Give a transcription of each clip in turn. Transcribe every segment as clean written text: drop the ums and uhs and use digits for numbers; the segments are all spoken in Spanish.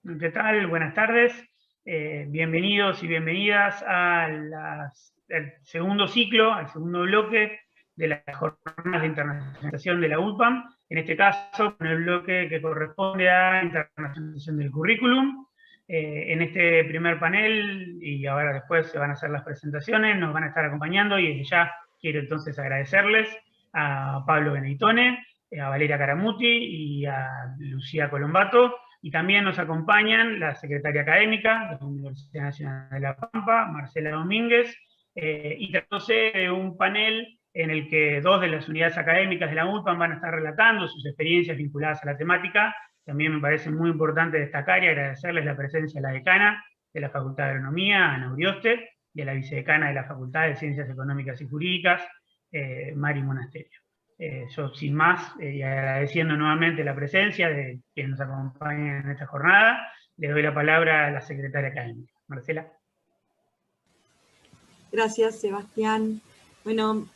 ¿Qué tal? Buenas tardes. Bienvenidos y bienvenidas al segundo ciclo, al segundo bloque de las jornadas de internacionalización de la ULPAM, en este caso con el bloque que corresponde a internacionalización del currículum. En este primer panel, y ahora después se van a hacer las presentaciones, nos van a estar acompañando, y desde ya quiero entonces agradecerles a Pablo Beneitone, a Valeria Caramuti y a Lucía Colombato. Y también nos acompañan la secretaria académica de la Universidad Nacional de La Pampa, Marcela Domínguez, y tratándose de un panel en el que dos de las unidades académicas de la ULPAM van a estar relatando sus experiencias vinculadas a la temática. También me parece muy importante destacar y agradecerles la presencia de la decana de la Facultad de Agronomía, Ana Urioste, y a la vicedecana de la Facultad de Ciencias Económicas y Jurídicas, Mari Monasterio. Yo sin más, y agradeciendo nuevamente la presencia de quienes nos acompañan en esta jornada, le doy la palabra a la secretaria académica. Marcela. Gracias, Sebastián. Bueno,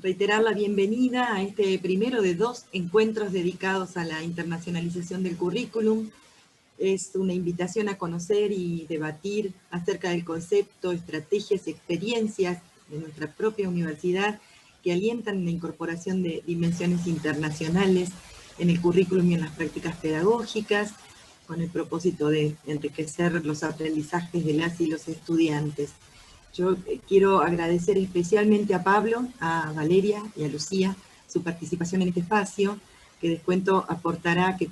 reiterar la bienvenida a este primero de dos encuentros dedicados a la internacionalización del currículum. Es una invitación a conocer y debatir acerca del concepto, estrategias, experiencias de nuestra propia universidad que alientan la incorporación de dimensiones internacionales en el currículum y en las prácticas pedagógicas, con el propósito de enriquecer los aprendizajes de las y los estudiantes. Yo quiero agradecer especialmente a Pablo, a Valeria y a Lucía su participación en este espacio, que les cuento aportará a que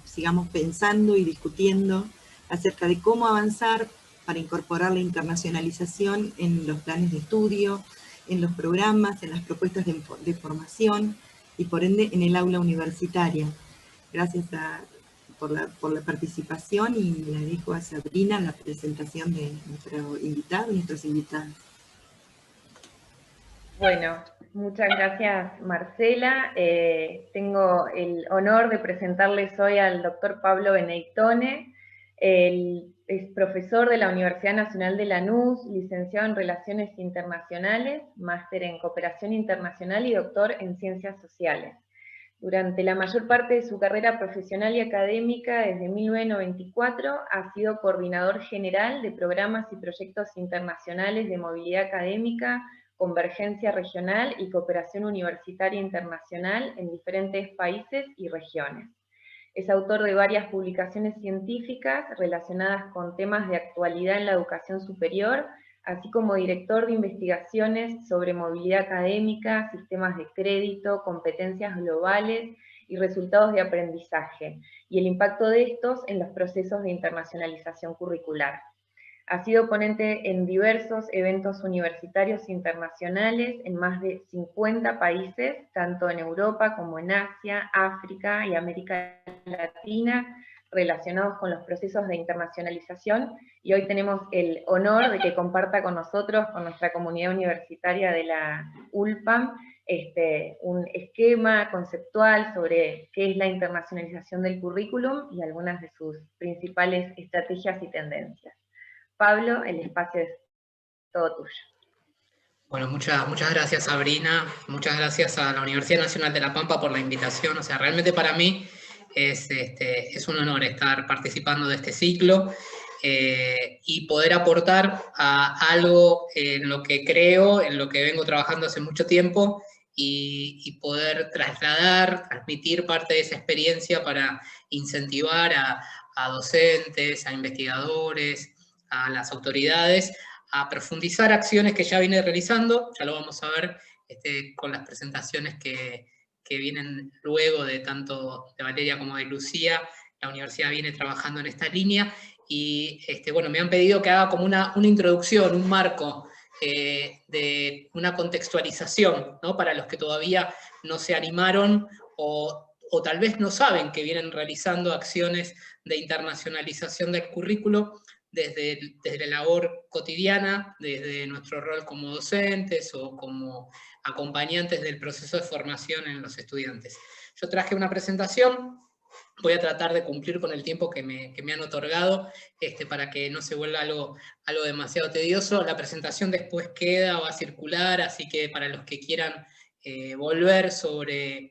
sigamos pensando y discutiendo acerca de cómo avanzar para incorporar la internacionalización en los planes de estudio, en los programas, en las propuestas de formación y por ende en el aula universitaria. Gracias por la participación, y la dejo a Sabrina la presentación de nuestro invitado y nuestros invitados. Bueno, muchas gracias, Marcela. Tengo el honor de presentarles hoy al doctor Pablo Beneitone. Él es profesor de la Universidad Nacional de Lanús, licenciado en Relaciones Internacionales, máster en Cooperación Internacional y doctor en Ciencias Sociales. Durante la mayor parte de su carrera profesional y académica, desde 1994, ha sido coordinador general de programas y proyectos internacionales de movilidad académica, convergencia regional y cooperación universitaria internacional en diferentes países y regiones. Es autor de varias publicaciones científicas relacionadas con temas de actualidad en la educación superior, así como director de investigaciones sobre movilidad académica, sistemas de crédito, competencias globales y resultados de aprendizaje, y el impacto de estos en los procesos de internacionalización curricular. Ha sido ponente en diversos eventos universitarios internacionales en más de 50 países, tanto en Europa como en Asia, África y América Latina, relacionados con los procesos de internacionalización, y hoy tenemos el honor de que comparta con nosotros, con nuestra comunidad universitaria de la ULPAM, un esquema conceptual sobre qué es la internacionalización del currículum y algunas de sus principales estrategias y tendencias. Pablo, el espacio es todo tuyo. Bueno, muchas gracias, Sabrina. Muchas gracias a la Universidad Nacional de La Pampa por la invitación. O sea, realmente para mí es un honor estar participando de este ciclo y poder aportar a algo en lo que creo, en lo que vengo trabajando hace mucho tiempo, y poder transmitir parte de esa experiencia para incentivar a docentes, a investigadores, a las autoridades, a profundizar acciones que ya viene realizando. Ya lo vamos a ver con las presentaciones que vienen luego de tanto de Valeria como de Lucía. La universidad viene trabajando en esta línea y bueno, me han pedido que haga como una introducción, un marco de una contextualización, ¿no? Para los que todavía no se animaron o tal vez no saben que vienen realizando acciones de internacionalización del currículo desde la labor cotidiana, desde nuestro rol como docentes o como acompañantes del proceso de formación en los estudiantes. Yo traje una presentación, voy a tratar de cumplir con el tiempo que me han otorgado para que no se vuelva algo demasiado tedioso. La presentación después queda, va a circular, así que para los que quieran volver sobre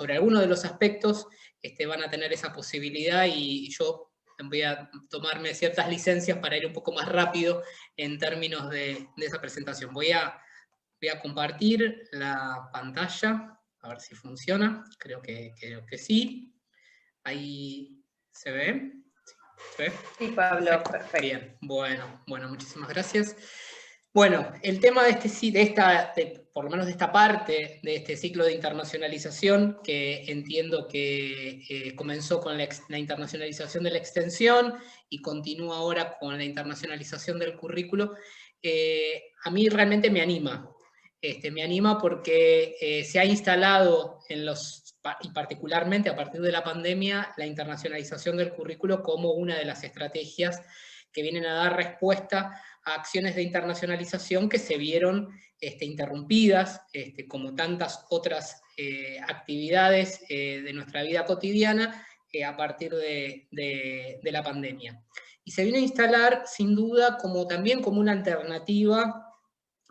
alguno de los aspectos, van a tener esa posibilidad, y yo voy a tomarme ciertas licencias para ir un poco más rápido en términos de esa presentación. Voy a compartir la pantalla, a ver si funciona. Creo que sí. Ahí se ve. ¿Se ve? Sí, Pablo, perfecto. Bien, bueno, muchísimas gracias. Bueno, el tema por lo menos de esta parte, de este ciclo de internacionalización, que entiendo que comenzó con la internacionalización de la extensión y continúa ahora con la internacionalización del currículo, a mí realmente me anima. Me anima porque se ha instalado y particularmente a partir de la pandemia, la internacionalización del currículo como una de las estrategias que vienen a dar respuesta a acciones de internacionalización que se vieron interrumpidas, como tantas otras actividades de nuestra vida cotidiana a partir de la pandemia. Y se vino a instalar, sin duda, también como una alternativa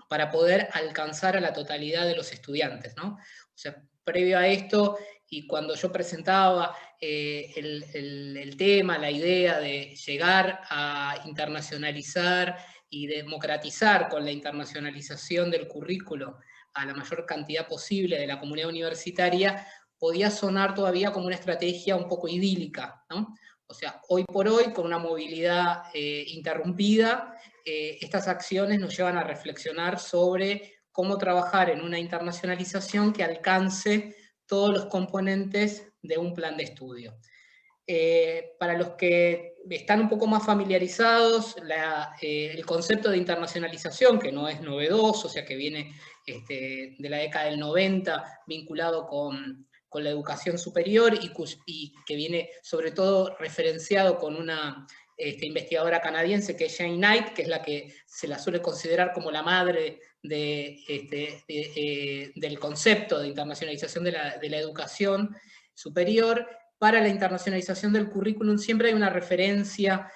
para poder alcanzar a la totalidad de los estudiantes, ¿no? O sea, previo a esto, y cuando yo presentaba el tema, la idea de llegar a internacionalizar y democratizar con la internacionalización del currículo a la mayor cantidad posible de la comunidad universitaria, podía sonar todavía como una estrategia un poco idílica, ¿no? O sea, hoy por hoy, con una movilidad interrumpida, estas acciones nos llevan a reflexionar sobre cómo trabajar en una internacionalización que alcance todos los componentes de un plan de estudio. Para los que están un poco más familiarizados, el concepto de internacionalización, que no es novedoso, o sea, que viene de la década del 90, vinculado con la educación superior y que viene sobre todo referenciado con una investigadora canadiense que es Jane Knight, que es la que se la suele considerar como la madre del concepto de internacionalización de la educación superior. Para la internacionalización del currículum siempre hay una referencia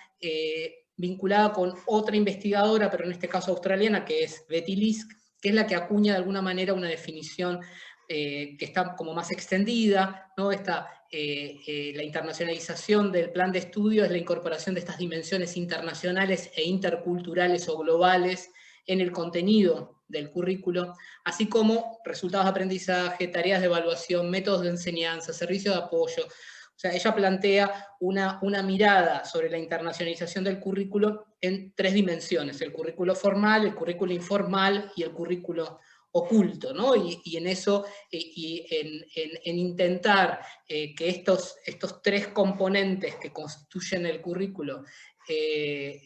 vinculada con otra investigadora, pero en este caso australiana, que es Betty Lisk, que es la que acuña de alguna manera una definición que está como más extendida, ¿no? La internacionalización del plan de estudio es la incorporación de estas dimensiones internacionales e interculturales o globales en el contenido del currículo, así como resultados de aprendizaje, tareas de evaluación, métodos de enseñanza, servicios de apoyo. O sea, ella plantea una mirada sobre la internacionalización del currículo en 3 dimensiones: el currículo formal, el currículo informal y el currículo oculto, ¿no? Y en eso, en intentar que estos 3 componentes que constituyen el currículo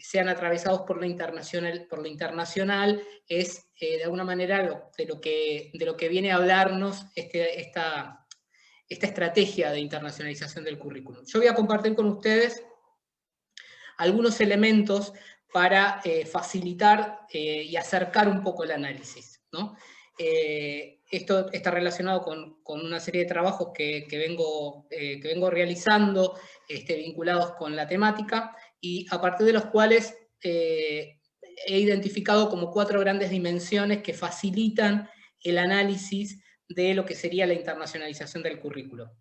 sean atravesados por lo internacional, es de alguna manera de lo que viene a hablarnos esta estrategia de internacionalización del currículum. Yo voy a compartir con ustedes algunos elementos para facilitar y acercar un poco el análisis, ¿no? Esto está relacionado con una serie de trabajos que vengo realizando vinculados con la temática, y a partir de los cuales he identificado como 4 grandes dimensiones que facilitan el análisis de lo que sería la internacionalización del currículo.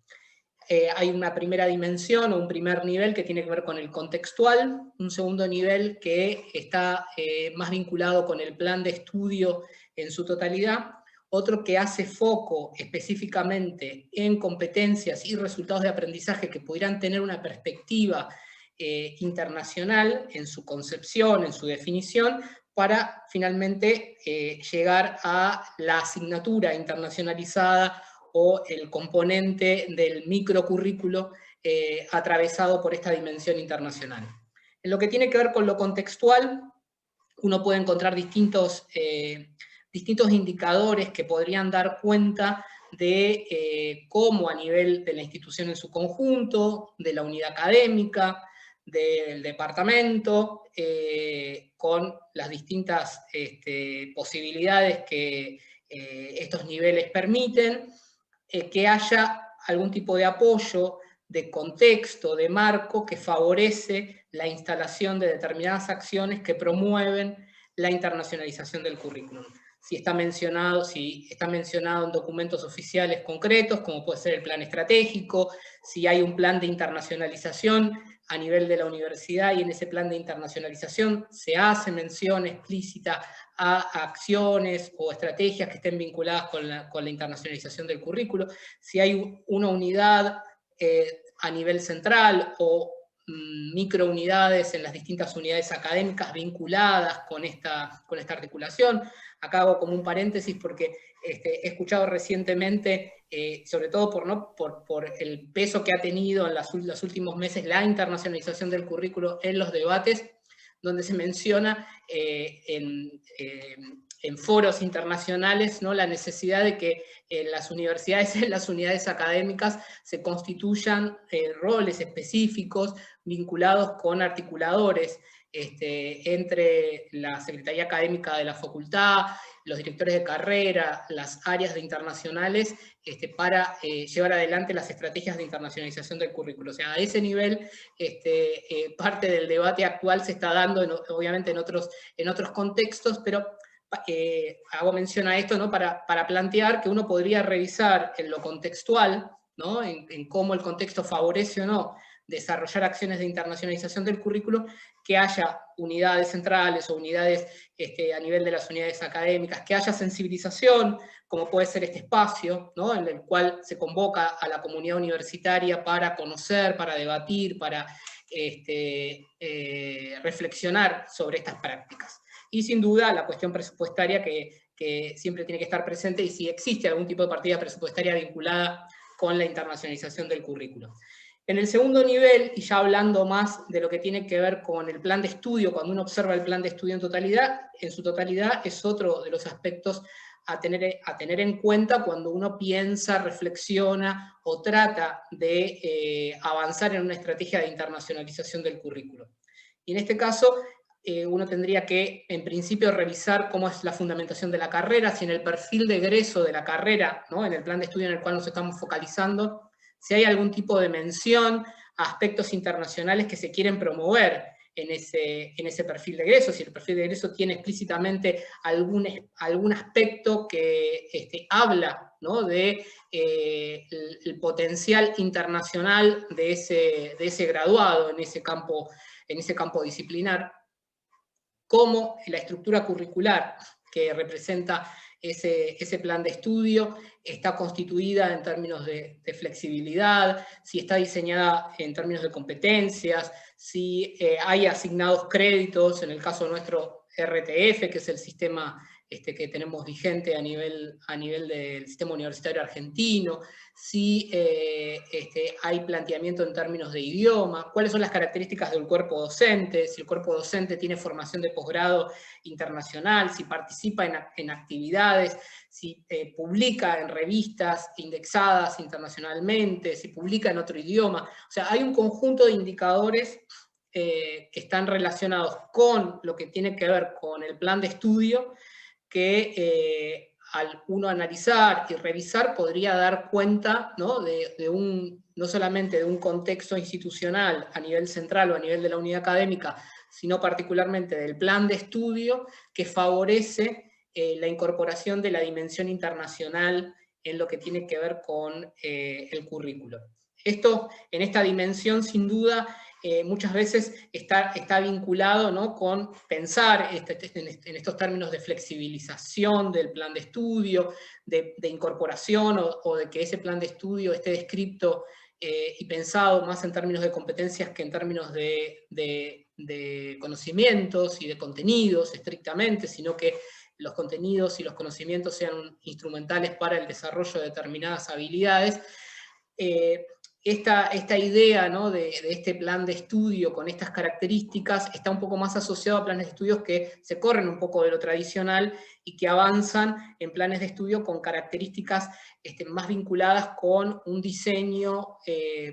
Hay una primera dimensión o un primer nivel que tiene que ver con el contextual, un segundo nivel que está más vinculado con el plan de estudio en su totalidad, otro que hace foco específicamente en competencias y resultados de aprendizaje que pudieran tener una perspectiva internacional en su concepción, en su definición, para finalmente llegar a la asignatura internacionalizada o el componente del microcurrículo atravesado por esta dimensión internacional. En lo que tiene que ver con lo contextual, uno puede encontrar distintos indicadores que podrían dar cuenta de cómo a nivel de la institución en su conjunto, de la unidad académica, del departamento, con las distintas posibilidades que estos niveles permiten, que haya algún tipo de apoyo, de contexto, de marco que favorece la instalación de determinadas acciones que promueven la internacionalización del currículum. Si está mencionado en documentos oficiales concretos, como puede ser el plan estratégico, si hay un plan de internacionalización a nivel de la universidad, y en ese plan de internacionalización se hace mención explícita a acciones o estrategias que estén vinculadas con la internacionalización del currículo. Si hay una unidad a nivel central o microunidades en las distintas unidades académicas vinculadas con esta articulación. Acá hago como un paréntesis porque he escuchado recientemente, sobre todo por el peso que ha tenido en los últimos meses la internacionalización del currículo en los debates, donde se menciona en foros internacionales, ¿no?, la necesidad de que en las universidades, en las unidades académicas, se constituyan roles específicos vinculados con articuladores entre la Secretaría Académica de la Facultad, los directores de carrera, las áreas de internacionales, para llevar adelante las estrategias de internacionalización del currículo. O sea, a ese nivel, parte del debate actual se está dando, obviamente en otros contextos, pero hago mención a esto, ¿no?, para plantear que uno podría revisar en lo contextual, ¿no?, en cómo el contexto favorece o no desarrollar acciones de internacionalización del currículo, que haya unidades centrales o unidades a nivel de las unidades académicas, que haya sensibilización, como puede ser este espacio, ¿no?, en el cual se convoca a la comunidad universitaria para conocer, para debatir, para reflexionar sobre estas prácticas. Y sin duda la cuestión presupuestaria que siempre tiene que estar presente, y si existe algún tipo de partida presupuestaria vinculada con la internacionalización del currículo. En el segundo nivel, y ya hablando más de lo que tiene que ver con el plan de estudio, cuando uno observa el plan de estudio en su totalidad, es otro de los aspectos a tener en cuenta cuando uno piensa, reflexiona o trata de avanzar en una estrategia de internacionalización del currículo. Y en este caso, uno tendría que, en principio, revisar cómo es la fundamentación de la carrera, si en el perfil de egreso de la carrera, ¿no?, en el plan de estudio en el cual nos estamos focalizando, si hay algún tipo de mención a aspectos internacionales que se quieren promover en ese perfil de egreso, si el perfil de egreso tiene explícitamente algún aspecto que habla, ¿no?, de el potencial internacional de ese graduado en ese campo disciplinar, cómo la estructura curricular que representa ese plan de estudio está constituida en términos de flexibilidad, si está diseñada en términos de competencias, si hay asignados créditos, en el caso nuestro RTF, que es el sistema que tenemos vigente a nivel del sistema universitario argentino, si hay planteamiento en términos de idioma, cuáles son las características del cuerpo docente, si el cuerpo docente tiene formación de posgrado internacional, si participa en actividades, si publica en revistas indexadas internacionalmente, si publica en otro idioma. O sea, hay un conjunto de indicadores que están relacionados con lo que tiene que ver con el plan de estudio, que al uno analizar y revisar podría dar cuenta, ¿no?, no solamente de un contexto institucional a nivel central o a nivel de la unidad académica, sino particularmente del plan de estudio que favorece la incorporación de la dimensión internacional en lo que tiene que ver con el currículo. Esto, en esta dimensión, sin duda, muchas veces está vinculado, ¿no?, con pensar en estos términos de flexibilización del plan de estudio, de incorporación o de que ese plan de estudio esté descrito y pensado más en términos de competencias que en términos de conocimientos y de contenidos estrictamente, sino que los contenidos y los conocimientos sean instrumentales para el desarrollo de determinadas habilidades. Esta idea, ¿no?, de este plan de estudio con estas características está un poco más asociado a planes de estudios que se corren un poco de lo tradicional y que avanzan en planes de estudio con características más vinculadas con un diseño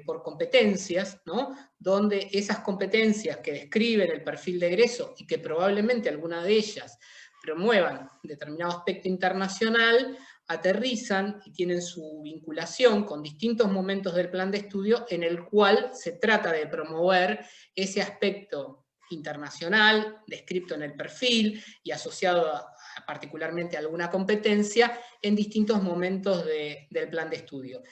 por competencias, ¿no?, donde esas competencias que describen el perfil de egreso y que probablemente alguna de ellas promuevan determinado aspecto internacional, aterrizan y tienen su vinculación con distintos momentos del plan de estudio en el cual se trata de promover ese aspecto internacional descrito en el perfil y asociado particularmente a alguna competencia en distintos momentos del plan de estudio.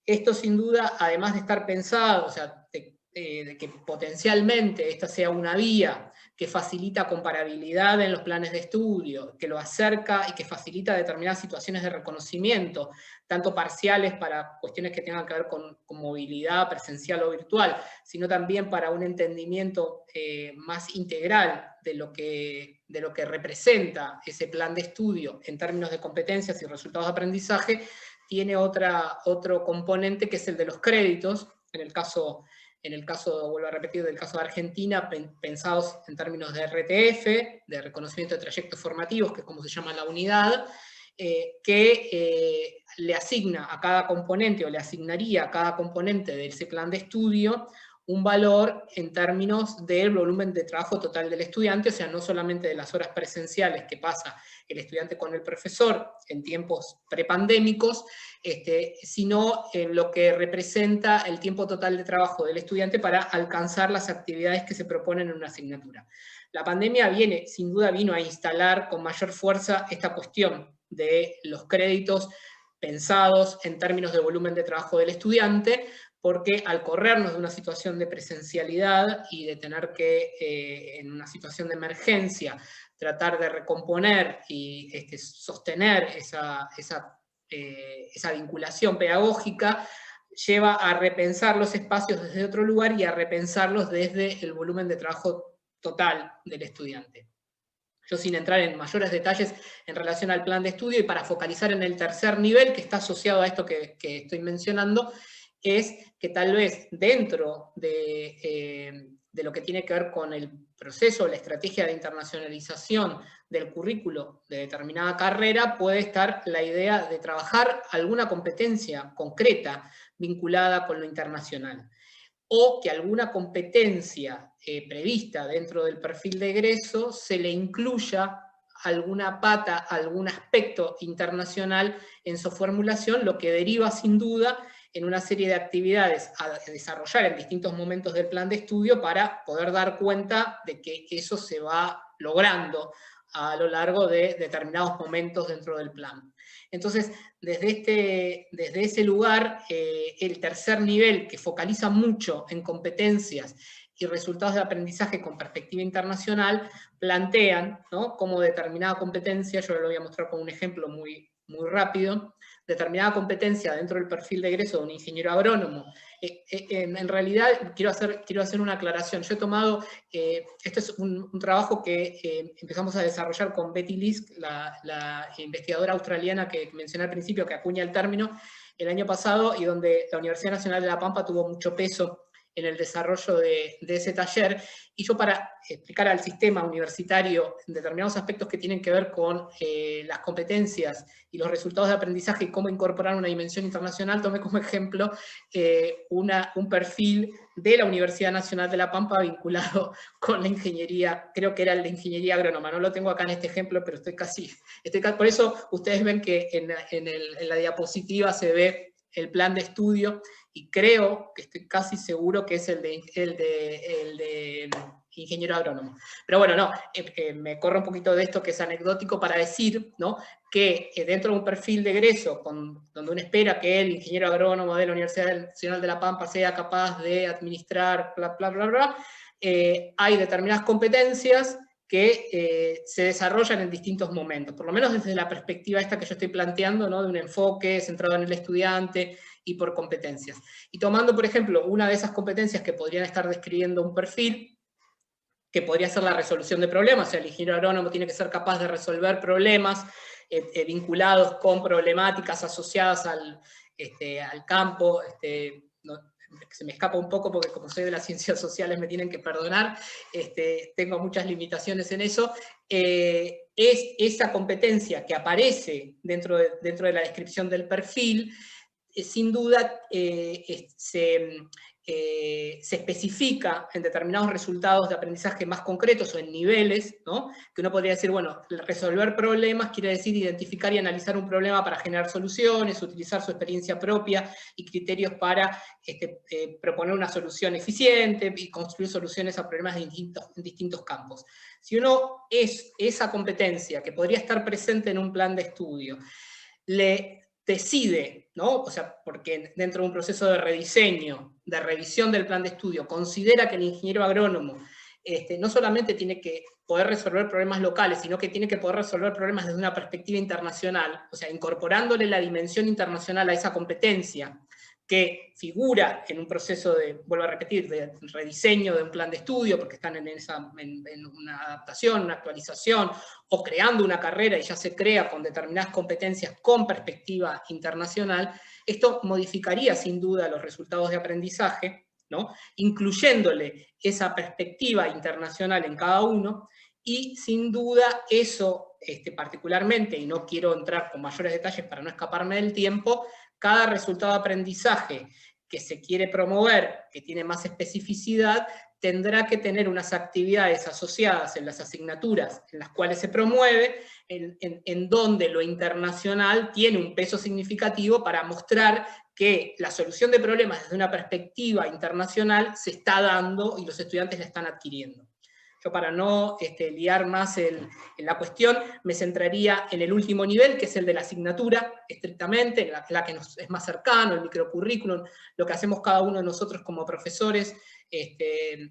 Esto sin duda, además de estar pensado, o sea, de de que potencialmente esta sea una vía que facilita comparabilidad en los planes de estudio, que lo acerca y que facilita determinadas situaciones de reconocimiento, tanto parciales para cuestiones que tengan que ver con movilidad presencial o virtual, sino también para un entendimiento más integral de lo que representa ese plan de estudio en términos de competencias y resultados de aprendizaje, tiene otro componente que es el de los créditos, en el caso, vuelvo a repetir, del caso de Argentina, pensados en términos de RTF, de reconocimiento de trayectos formativos, que es como se llama la unidad, que le asigna a cada componente, o le asignaría a cada componente de ese plan de estudio, un valor en términos del volumen de trabajo total del estudiante, o sea, no solamente de las horas presenciales que pasa el estudiante con el profesor en tiempos prepandémicos, sino en lo que representa el tiempo total de trabajo del estudiante para alcanzar las actividades que se proponen en una asignatura. La pandemia sin duda vino a instalar con mayor fuerza esta cuestión de los créditos pensados en términos de volumen de trabajo del estudiante, porque al corrernos de una situación de presencialidad y de tener que, en una situación de emergencia, tratar de recomponer y sostener esa vinculación pedagógica, lleva a repensar los espacios desde otro lugar y a repensarlos desde el volumen de trabajo total del estudiante. Yo, sin entrar en mayores detalles en relación al plan de estudio, y para focalizar en el tercer nivel que está asociado a esto que estoy mencionando, es que tal vez dentro de lo que tiene que ver con el proceso, la estrategia de internacionalización del currículo de determinada carrera, puede estar la idea de trabajar alguna competencia concreta vinculada con lo internacional, o que alguna competencia prevista dentro del perfil de egreso se le incluya alguna pata, algún aspecto internacional en su formulación, lo que deriva sin duda en una serie de actividades a desarrollar en distintos momentos del plan de estudio para poder dar cuenta de que eso se va logrando a lo largo de determinados momentos dentro del plan. Entonces, desde ese lugar, el tercer nivel, que focaliza mucho en competencias y resultados de aprendizaje con perspectiva internacional, plantean, ¿no?, como determinada competencia, yo lo voy a mostrar con un ejemplo muy rápido, determinada competencia dentro del perfil de egreso de un ingeniero agrónomo. En realidad, quiero hacer una aclaración. Yo he tomado, este es un trabajo que empezamos a desarrollar con Betty Lisk, la investigadora australiana que mencioné al principio, que acuña el término, el año pasado, y donde la Universidad Nacional de La Pampa tuvo mucho peso en el desarrollo de ese taller, y yo, para explicar al sistema universitario determinados aspectos que tienen que ver con las competencias y los resultados de aprendizaje y cómo incorporar una dimensión internacional, tomé como ejemplo un perfil de la Universidad Nacional de La Pampa vinculado con la ingeniería, creo que era el de ingeniería agrónoma, no lo tengo acá en este ejemplo, pero por eso ustedes ven que en la diapositiva se ve el plan de estudio, y creo que estoy casi seguro que es el de ingeniero agrónomo. Pero bueno, no, me corro un poquito de esto que es anecdótico para decir, ¿no?, que dentro de un perfil de egreso donde uno espera que el ingeniero agrónomo de la Universidad Nacional de La Pampa sea capaz de administrar, bla, bla, bla, bla, hay determinadas competencias que se desarrollan en distintos momentos, por lo menos desde la perspectiva esta que yo estoy planteando, ¿no?, de un enfoque centrado en el estudiante y por competencias. Y tomando, por ejemplo, una de esas competencias que podrían estar describiendo un perfil, que podría ser la resolución de problemas, o sea, el ingeniero agrónomo tiene que ser capaz de resolver problemas vinculados con problemáticas asociadas al campo, se me escapa un poco porque como soy de las ciencias sociales me tienen que perdonar, tengo muchas limitaciones en eso, es esa competencia que aparece dentro de la descripción del perfil, sin duda se especifica en determinados resultados de aprendizaje más concretos o en niveles, ¿no?, que uno podría decir, bueno, resolver problemas quiere decir identificar y analizar un problema para generar soluciones, utilizar su experiencia propia y criterios para proponer una solución eficiente y construir soluciones a problemas en distintos campos. Si uno es esa competencia que podría estar presente en un plan de estudio, le decide, ¿no?, o sea, porque dentro de un proceso de rediseño de revisión del plan de estudio considera que el ingeniero agrónomo no solamente tiene que poder resolver problemas locales, sino que tiene que poder resolver problemas desde una perspectiva internacional, o sea, incorporándole la dimensión internacional a esa competencia, que figura en un proceso de, vuelvo a repetir, de rediseño de un plan de estudio, porque están en una adaptación, una actualización, o creando una carrera y ya se crea con determinadas competencias con perspectiva internacional, esto modificaría sin duda los resultados de aprendizaje, ¿no? Incluyéndole esa perspectiva internacional en cada uno, y sin duda eso, particularmente, y no quiero entrar con mayores detalles para no escaparme del tiempo, cada resultado de aprendizaje que se quiere promover, que tiene más especificidad, tendrá que tener unas actividades asociadas en las asignaturas en las cuales se promueve, en donde lo internacional tiene un peso significativo para mostrar que la solución de problemas desde una perspectiva internacional se está dando y los estudiantes la están adquiriendo. Yo, para no liar más en la cuestión, me centraría en el último nivel, que es el de la asignatura, estrictamente, la que nos es más cercano, el microcurrículum, lo que hacemos cada uno de nosotros como profesores,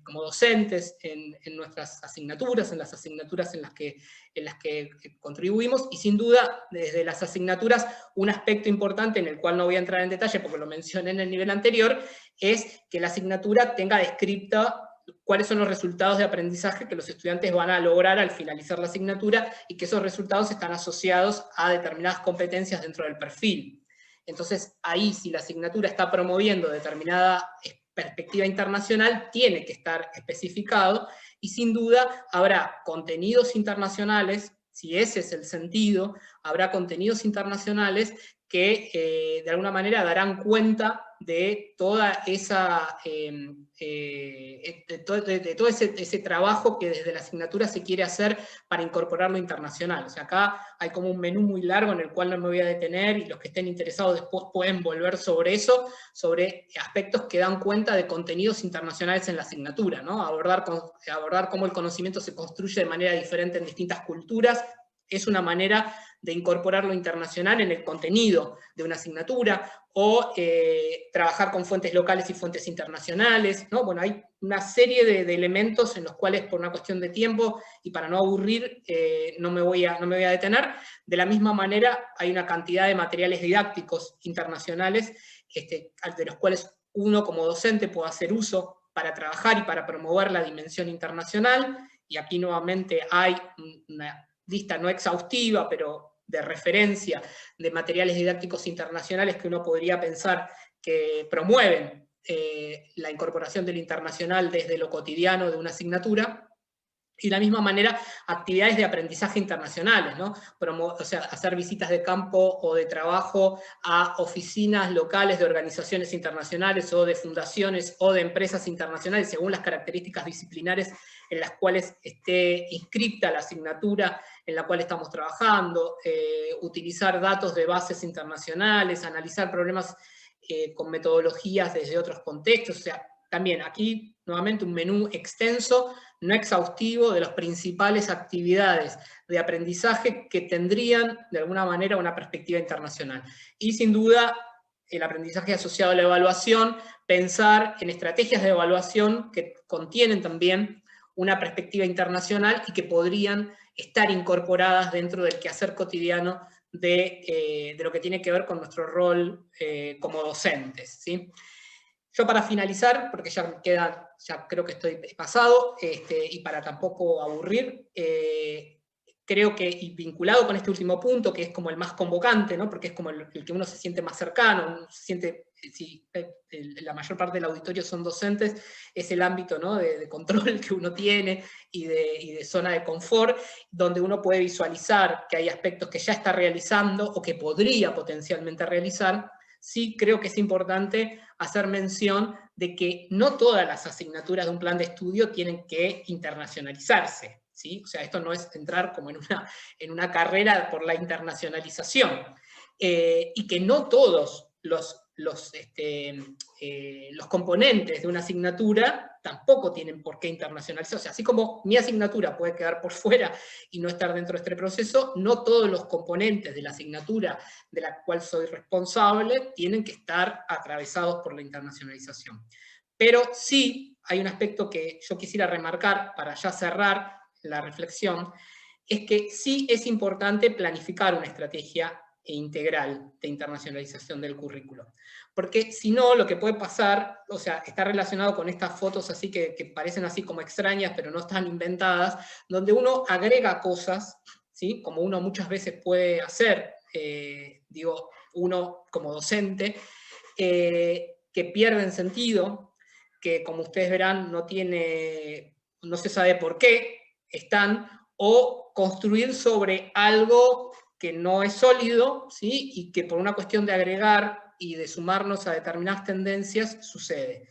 como docentes, en nuestras asignaturas, en las asignaturas en las que contribuimos, y sin duda, desde las asignaturas, un aspecto importante en el cual no voy a entrar en detalle, porque lo mencioné en el nivel anterior, es que la asignatura tenga descrita cuáles son los resultados de aprendizaje que los estudiantes van a lograr al finalizar la asignatura, y que esos resultados están asociados a determinadas competencias dentro del perfil. Entonces, ahí, si la asignatura está promoviendo determinada perspectiva internacional, tiene que estar especificado, y sin duda habrá contenidos internacionales, si ese es el sentido, habrá contenidos internacionales que de alguna manera darán cuenta de toda esa de todo ese trabajo que desde la asignatura se quiere hacer para incorporar lo internacional. O sea, acá hay como un menú muy largo en el cual no me voy a detener, y los que estén interesados después pueden volver sobre eso, sobre aspectos que dan cuenta de contenidos internacionales en la asignatura, ¿no? Abordar cómo el conocimiento se construye de manera diferente en distintas culturas, es una manera de incorporar lo internacional en el contenido de una asignatura, o trabajar con fuentes locales y fuentes internacionales, ¿no? Bueno, hay una serie de elementos en los cuales, por una cuestión de tiempo y para no aburrir, no me voy a detener. De la misma manera, hay una cantidad de materiales didácticos internacionales, de los cuales uno como docente puede hacer uso para trabajar y para promover la dimensión internacional, y aquí nuevamente hay una lista no exhaustiva, pero de referencia de materiales didácticos internacionales que uno podría pensar que promueven la incorporación del internacional desde lo cotidiano de una asignatura. Y de la misma manera, actividades de aprendizaje internacionales, ¿no? O sea, hacer visitas de campo o de trabajo a oficinas locales de organizaciones internacionales, o de fundaciones o de empresas internacionales, según las características disciplinares en las cuales esté inscrita la asignatura en la cual estamos trabajando, utilizar datos de bases internacionales, analizar problemas con metodologías desde otros contextos. O sea, también aquí, nuevamente, un menú extenso, no exhaustivo, de las principales actividades de aprendizaje que tendrían, de alguna manera, una perspectiva internacional. Y sin duda, el aprendizaje asociado a la evaluación, pensar en estrategias de evaluación que contienen también una perspectiva internacional y que podrían estar incorporadas dentro del quehacer cotidiano de lo que tiene que ver con nuestro rol como docentes, ¿sí? Yo, para finalizar, porque ya creo que estoy pasado, y para tampoco aburrir, creo que, y vinculado con este último punto, que es como el más convocante, ¿no? Porque es como el que uno se siente más cercano, uno se siente, si la mayor parte del auditorio son docentes, es el ámbito, ¿no?, de control que uno tiene y de zona de confort, donde uno puede visualizar que hay aspectos que ya está realizando o que podría potencialmente realizar. Sí creo que es importante hacer mención de que no todas las asignaturas de un plan de estudio tienen que internacionalizarse, ¿sí? O sea, esto no es entrar como en una carrera por la internacionalización, y que no todos los componentes de una asignatura tampoco tienen por qué internacionalizarse. O sea, así como mi asignatura puede quedar por fuera y no estar dentro de este proceso, no todos los componentes de la asignatura de la cual soy responsable tienen que estar atravesados por la internacionalización. Pero sí hay un aspecto que yo quisiera remarcar para ya cerrar la reflexión, es que sí es importante planificar una estrategia integral de internacionalización del currículo. Porque si no, lo que puede pasar, o sea, está relacionado con estas fotos así que parecen así como extrañas, pero no están inventadas, donde uno agrega cosas, ¿sí? Como uno muchas veces puede hacer, digo, uno como docente, que pierden sentido, que como ustedes verán no se sabe por qué están, o construir sobre algo que no es sólido, ¿sí? Y que por una cuestión de agregar y de sumarnos a determinadas tendencias sucede.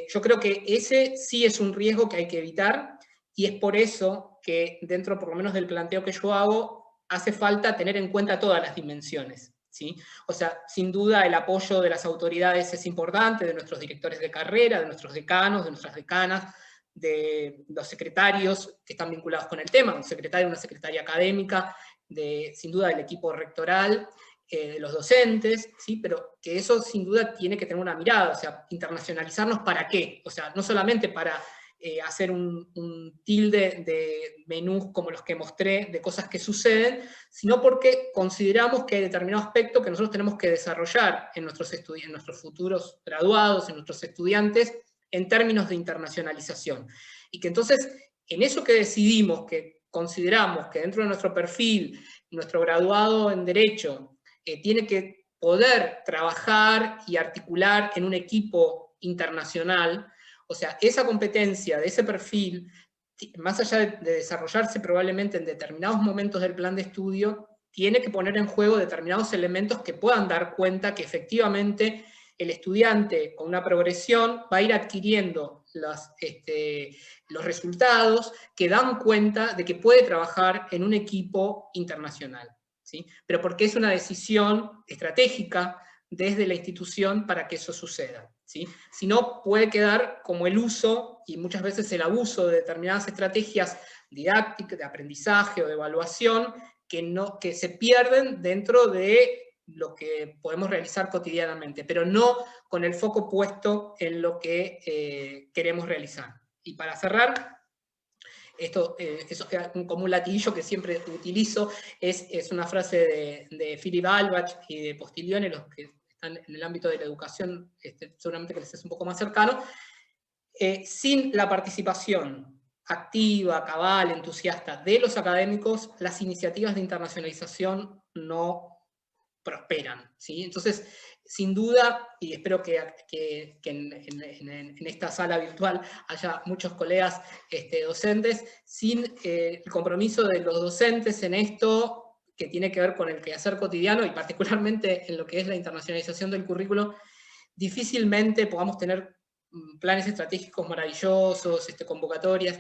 Yo creo que ese sí es un riesgo que hay que evitar, y es por eso que dentro por lo menos del planteo que yo hago, hace falta tener en cuenta todas las dimensiones, ¿sí? O sea, sin duda el apoyo de las autoridades es importante, de nuestros directores de carrera, de nuestros decanos, de nuestras decanas, de los secretarios que están vinculados con el tema, un secretario, una secretaria académica, sin duda del equipo rectoral, de los docentes, ¿sí? Pero que eso sin duda tiene que tener una mirada, o sea, internacionalizarnos ¿para qué? O sea, no solamente para hacer un tilde de menús como los que mostré, de cosas que suceden, sino porque consideramos que hay determinado aspecto que nosotros tenemos que desarrollar en nuestros futuros graduados, en nuestros estudiantes, en términos de internacionalización. Y que entonces, en eso que decidimos, que consideramos que dentro de nuestro perfil, nuestro graduado en Derecho tiene que poder trabajar y articular en un equipo internacional, o sea, esa competencia de ese perfil, más allá de desarrollarse probablemente en determinados momentos del plan de estudio, tiene que poner en juego determinados elementos que puedan dar cuenta que efectivamente el estudiante con una progresión va a ir adquiriendo los resultados que dan cuenta de que puede trabajar en un equipo internacional, ¿sí? Pero porque es una decisión estratégica desde la institución para que eso suceda, ¿sí? Si no, puede quedar como el uso y muchas veces el abuso de determinadas estrategias didácticas, de aprendizaje o de evaluación que se pierden dentro de lo que podemos realizar cotidianamente, pero no con el foco puesto en lo que queremos realizar. Y para cerrar, esto es como un latiguillo que siempre utilizo, es una frase de Philip Albach y de Postiglione, los que están en el ámbito de la educación, seguramente que les es un poco más cercano. Sin la participación activa, cabal, entusiasta de los académicos, las iniciativas de internacionalización no prosperan, ¿sí? Entonces, sin duda, y espero que en esta sala virtual haya muchos colegas docentes, sin el compromiso de los docentes en esto, que tiene que ver con el quehacer cotidiano, y particularmente en lo que es la internacionalización del currículo, difícilmente podamos tener planes estratégicos maravillosos, convocatorias,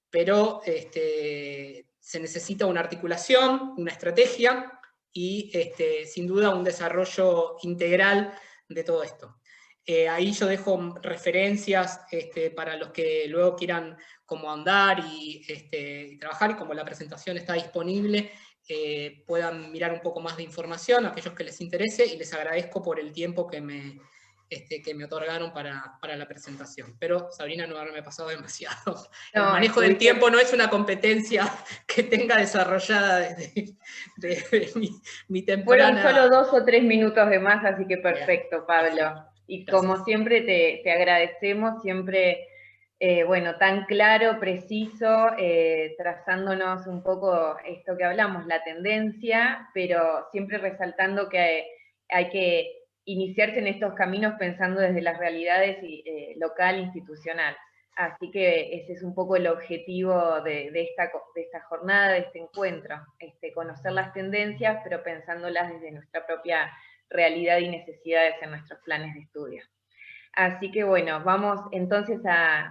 pero se necesita una articulación, una estrategia, y sin duda un desarrollo integral de todo esto. Ahí yo dejo referencias para los que luego quieran como andar y trabajar, y como la presentación está disponible, puedan mirar un poco más de información a aquellos que les interese, y les agradezco por el tiempo que me otorgaron para la presentación. Pero, Sabrina, no haberme pasado demasiado. No, el manejo del tiempo no es una competencia que tenga desarrollada desde mi temprana... Fueron solo 2 o 3 minutos de más, así que perfecto, Pablo. Y como siempre te agradecemos, siempre, bueno, tan claro, preciso, trazándonos un poco esto que hablamos, la tendencia, pero siempre resaltando que hay que iniciarse en estos caminos pensando desde las realidades local, institucional. Así que ese es un poco el objetivo de esta jornada, de este encuentro, conocer las tendencias, pero pensándolas desde nuestra propia realidad y necesidades en nuestros planes de estudio. Así que bueno, vamos entonces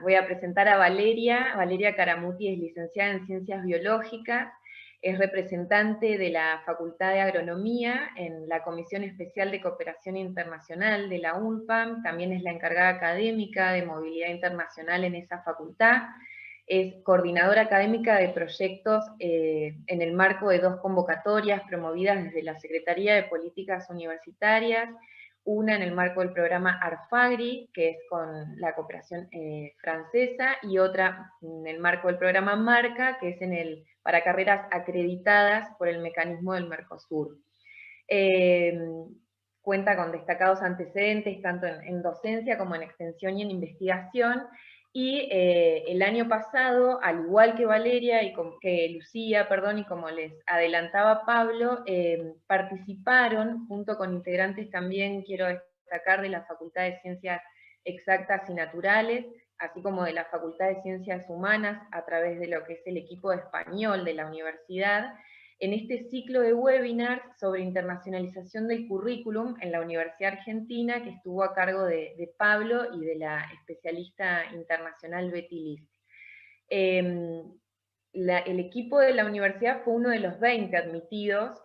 voy a presentar a Valeria. Valeria Caramuti es licenciada en Ciencias Biológicas, Es representante de la Facultad de Agronomía en la Comisión Especial de Cooperación Internacional de la UNPAM, también es la encargada académica de movilidad internacional en esa facultad, es coordinadora académica de proyectos en el marco de 2 convocatorias promovidas desde la Secretaría de Políticas Universitarias, una en el marco del programa ARFAGRI, que es con la cooperación francesa, y otra en el marco del programa MARCA, que es para carreras acreditadas por el mecanismo del Mercosur. Cuenta con destacados antecedentes, tanto en docencia como en extensión y en investigación, y el año pasado, al igual que Valeria y que Lucía, perdón, y como les adelantaba Pablo, participaron junto con integrantes también, quiero destacar, de la Facultad de Ciencias Exactas y Naturales, así como de la Facultad de Ciencias Humanas, a través de lo que es el equipo de español de la universidad, en este ciclo de webinars sobre internacionalización del currículum en la Universidad Argentina, que estuvo a cargo de Pablo y de la especialista internacional Betty List. El equipo de la universidad fue uno de los 20 admitidos,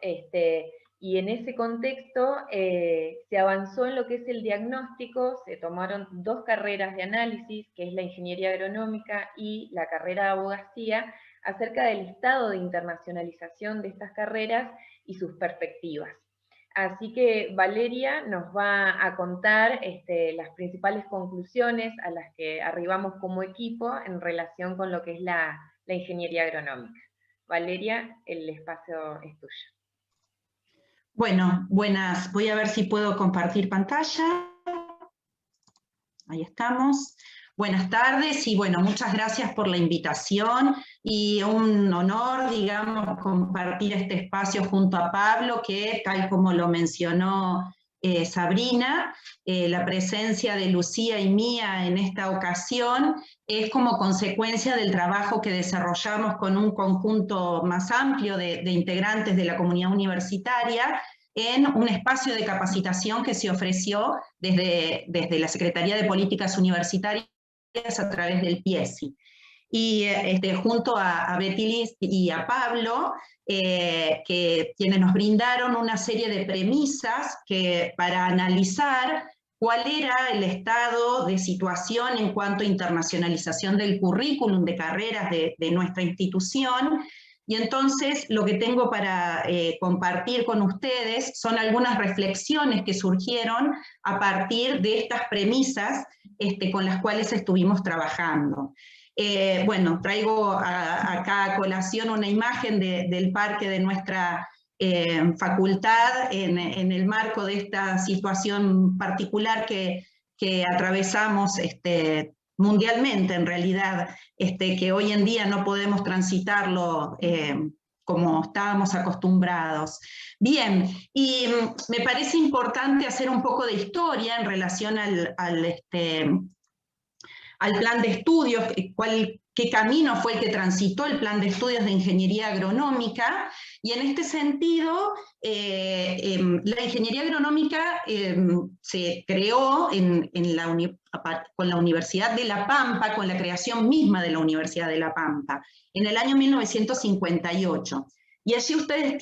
y en ese contexto se avanzó en lo que es el diagnóstico, se tomaron 2 carreras de análisis, que es la ingeniería agronómica y la carrera de abogacía, acerca del estado de internacionalización de estas carreras y sus perspectivas. Así que Valeria nos va a contar las principales conclusiones a las que arribamos como equipo en relación con lo que es la ingeniería agronómica. Valeria, el espacio es tuyo. Bueno, buenas. Voy a ver si puedo compartir pantalla. Ahí estamos. Buenas tardes y bueno, muchas gracias por la invitación y un honor, digamos, compartir este espacio junto a Pablo, que tal como lo mencionó Sabrina, la presencia de Lucía y mía en esta ocasión es como consecuencia del trabajo que desarrollamos con un conjunto más amplio de integrantes de la comunidad universitaria en un espacio de capacitación que se ofreció desde la Secretaría de Políticas Universitarias a través del PIESI. Y junto a Betty List y a Pablo, quienes nos brindaron una serie de premisas para analizar cuál era el estado de situación en cuanto a internacionalización del currículum de carreras de nuestra institución. Y entonces lo que tengo para compartir con ustedes son algunas reflexiones que surgieron a partir de estas premisas con las cuales estuvimos trabajando. Bueno, traigo acá a colación una imagen del parque de nuestra facultad en el marco de esta situación particular que atravesamos mundialmente, en realidad, que hoy en día no podemos transitarlo como estábamos acostumbrados. Bien, y me parece importante hacer un poco de historia en relación al plan de estudios, qué camino fue el que transitó el plan de estudios de ingeniería agronómica, y en este sentido, la ingeniería agronómica se creó con la Universidad de La Pampa, con la creación misma de la Universidad de La Pampa, en el año 1958. Y allí ustedes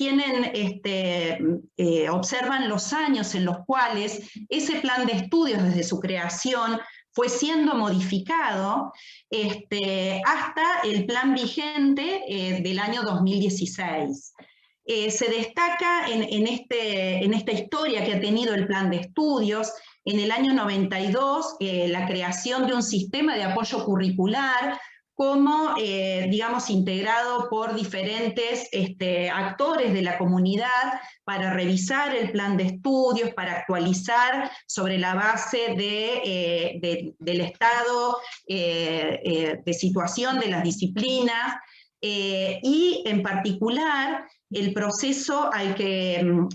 observan los años en los cuales ese plan de estudios desde su creación fue siendo modificado hasta el plan vigente del año 2016. Se destaca en esta historia que ha tenido el plan de estudios, en el año 92, la creación de un sistema de apoyo curricular como, digamos, integrado por diferentes actores de la comunidad para revisar el plan de estudios, para actualizar sobre la base del estado de situación de las disciplinas, y en particular el proceso en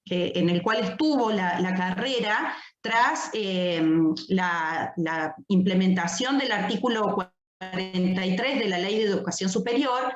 el cual estuvo la carrera tras la implementación del artículo 43 de la Ley de Educación Superior,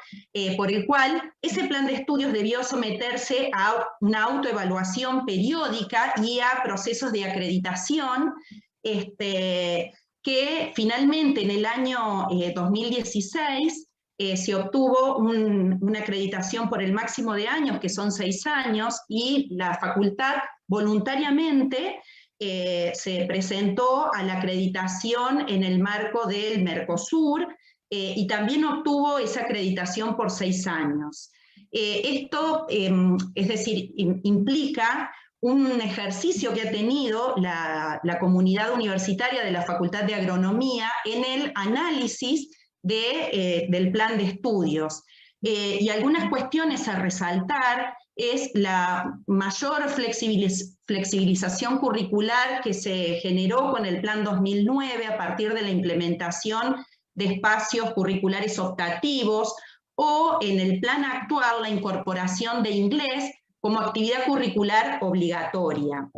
por el cual ese plan de estudios debió someterse a una autoevaluación periódica y a procesos de acreditación, que finalmente en el año 2016 se obtuvo una acreditación por el máximo de años, que son 6 años, y la facultad voluntariamente se presentó a la acreditación en el marco del Mercosur, y también obtuvo esa acreditación por 6 años. Esto, es decir, implica un ejercicio que ha tenido la comunidad universitaria de la Facultad de Agronomía en el análisis del plan de estudios. Y algunas cuestiones a resaltar es la mayor flexibilización curricular que se generó con el Plan 2009 a partir de la implementación de espacios curriculares optativos, o en el plan actual la incorporación de inglés como actividad curricular obligatoria.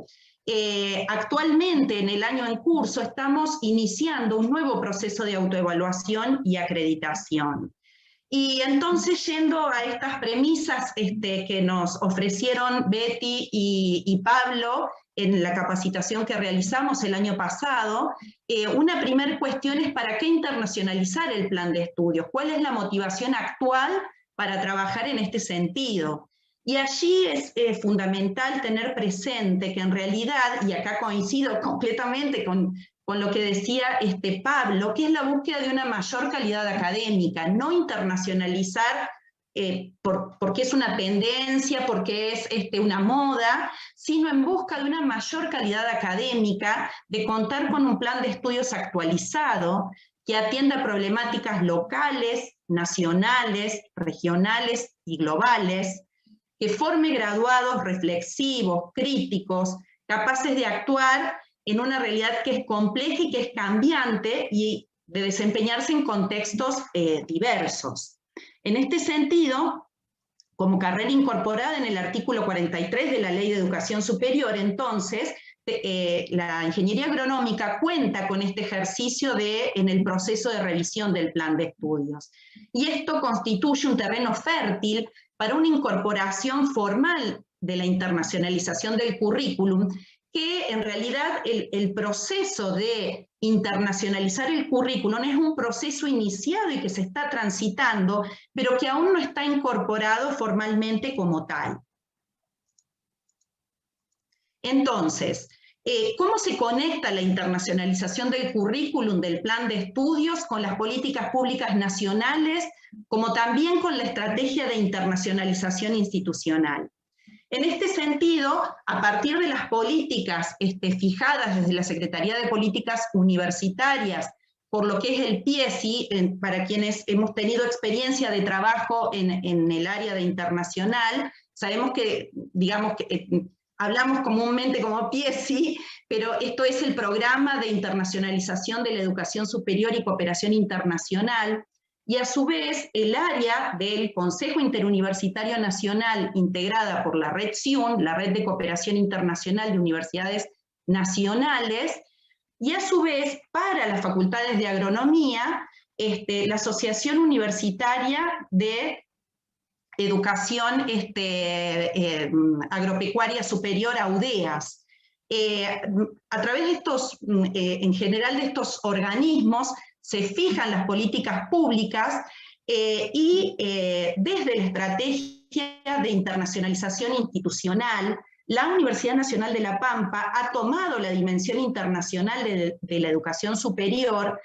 Actualmente, en el año en curso, estamos iniciando un nuevo proceso de autoevaluación y acreditación. Y entonces, yendo a estas premisas que nos ofrecieron Betty y Pablo en la capacitación que realizamos el año pasado, una primera cuestión es ¿para qué internacionalizar el plan de estudios? ¿Cuál es la motivación actual para trabajar en este sentido? Y allí es fundamental tener presente que en realidad, y acá coincido completamente con lo que decía Pablo, que es la búsqueda de una mayor calidad académica, no internacionalizar porque es una tendencia, porque es una moda, sino en busca de una mayor calidad académica, de contar con un plan de estudios actualizado que atienda problemáticas locales, nacionales, regionales y globales, que forme graduados reflexivos, críticos, capaces de actuar en una realidad que es compleja y que es cambiante y de desempeñarse en contextos diversos. En este sentido, como carrera incorporada en el artículo 43 de la Ley de Educación Superior, entonces, la ingeniería agronómica cuenta con este ejercicio en el proceso de revisión del plan de estudios. Y esto constituye un terreno fértil para una incorporación formal de la internacionalización del currículum, que en realidad el proceso de internacionalizar el currículum es un proceso iniciado y que se está transitando, pero que aún no está incorporado formalmente como tal. Entonces, ¿cómo se conecta la internacionalización del currículum del plan de estudios con las políticas públicas nacionales, como también con la estrategia de internacionalización institucional? En este sentido, a partir de las políticas fijadas desde la Secretaría de Políticas Universitarias, por lo que es el PIESI, para quienes hemos tenido experiencia de trabajo en el área de internacional, sabemos que, digamos, hablamos comúnmente como PIESI, pero esto es el Programa de Internacionalización de la Educación Superior y Cooperación Internacional, y a su vez el área del Consejo Interuniversitario Nacional, integrada por la Red SIUN, la Red de Cooperación Internacional de Universidades Nacionales, y a su vez para las facultades de agronomía, la Asociación Universitaria de Educación Agropecuaria Superior, AUDEAS. A través de estos, en general de estos organismos, se fijan las políticas públicas y desde la estrategia de internacionalización institucional, la Universidad Nacional de La Pampa ha tomado la dimensión internacional de la educación superior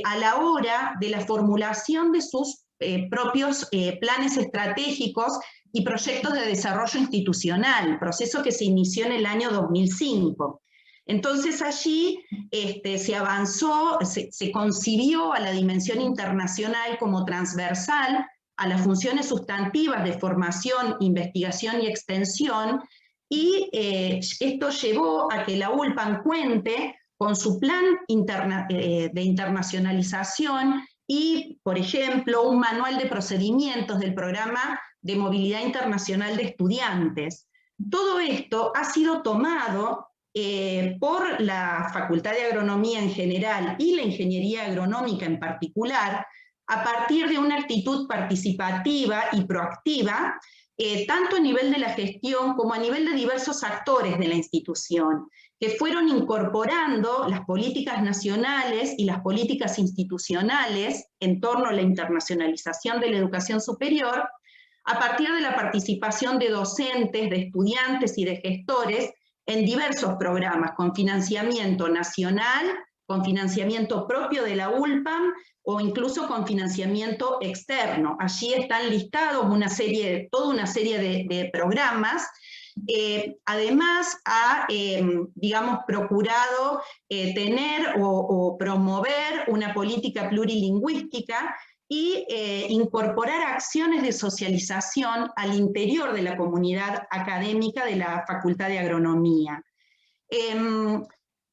a la hora de la formulación de sus propios planes estratégicos y proyectos de desarrollo institucional, proceso que se inició en el año 2005. Entonces allí se avanzó, se concibió a la dimensión internacional como transversal a las funciones sustantivas de formación, investigación y extensión, y esto llevó a que la ULPAM cuente con su plan de internacionalización y, por ejemplo, un manual de procedimientos del Programa de Movilidad Internacional de Estudiantes. Todo esto ha sido tomado por la Facultad de Agronomía en general y la Ingeniería Agronómica en particular, a partir de una actitud participativa y proactiva tanto a nivel de la gestión como a nivel de diversos actores de la institución, que fueron incorporando las políticas nacionales y las políticas institucionales en torno a la internacionalización de la educación superior, a partir de la participación de docentes, de estudiantes y de gestores en diversos programas, con financiamiento nacional, con financiamiento propio de la ULPAM, o incluso con financiamiento externo. Allí están listados toda una serie de programas. Además, ha, digamos, procurado tener o promover una política plurilingüística y incorporar acciones de socialización al interior de la comunidad académica de la Facultad de Agronomía.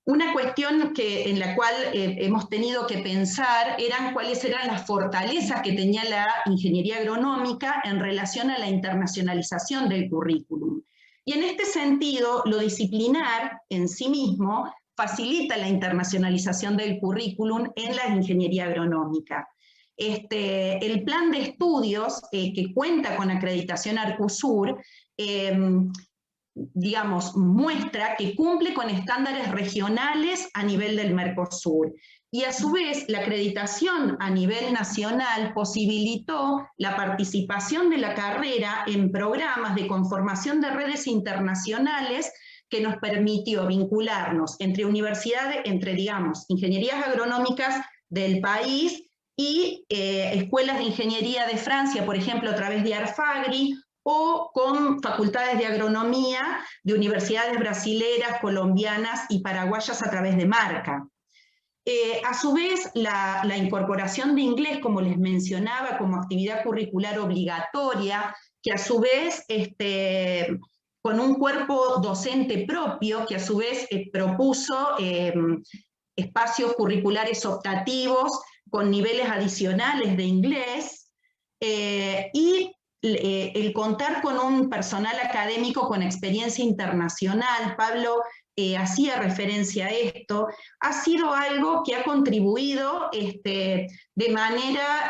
Una cuestión en la cual hemos tenido que pensar eran cuáles eran las fortalezas que tenía la ingeniería agronómica en relación a la internacionalización del currículum. Y en este sentido, lo disciplinar en sí mismo facilita la internacionalización del currículum en la ingeniería agronómica. El plan de estudios que cuenta con acreditación Arcusur, digamos, muestra que cumple con estándares regionales a nivel del Mercosur. Y a su vez, la acreditación a nivel nacional posibilitó la participación de la carrera en programas de conformación de redes internacionales que nos permitió vincularnos entre universidades, digamos, ingenierías agronómicas del país y escuelas de ingeniería de Francia, por ejemplo, a través de Arfagri, o con facultades de agronomía de universidades brasileras, colombianas y paraguayas a través de Marca. A su vez, la incorporación de inglés, como les mencionaba, como actividad curricular obligatoria, que a su vez, con un cuerpo docente propio, que a su vez propuso espacios curriculares optativos con niveles adicionales de inglés, y el contar con un personal académico con experiencia internacional. Pablo hacía referencia a esto, ha sido algo que ha contribuido de manera,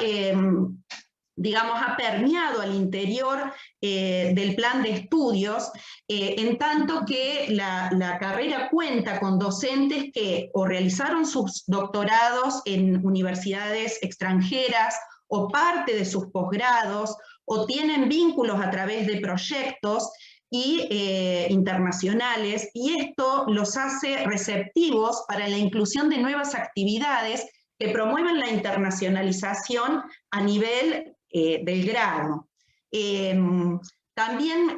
digamos, ha permeado al interior del plan de estudios, en tanto que la carrera cuenta con docentes que o realizaron sus doctorados en universidades extranjeras o parte de sus posgrados, o tienen vínculos a través de proyectos internacionales, y esto los hace receptivos para la inclusión de nuevas actividades que promuevan la internacionalización a nivel del grado. También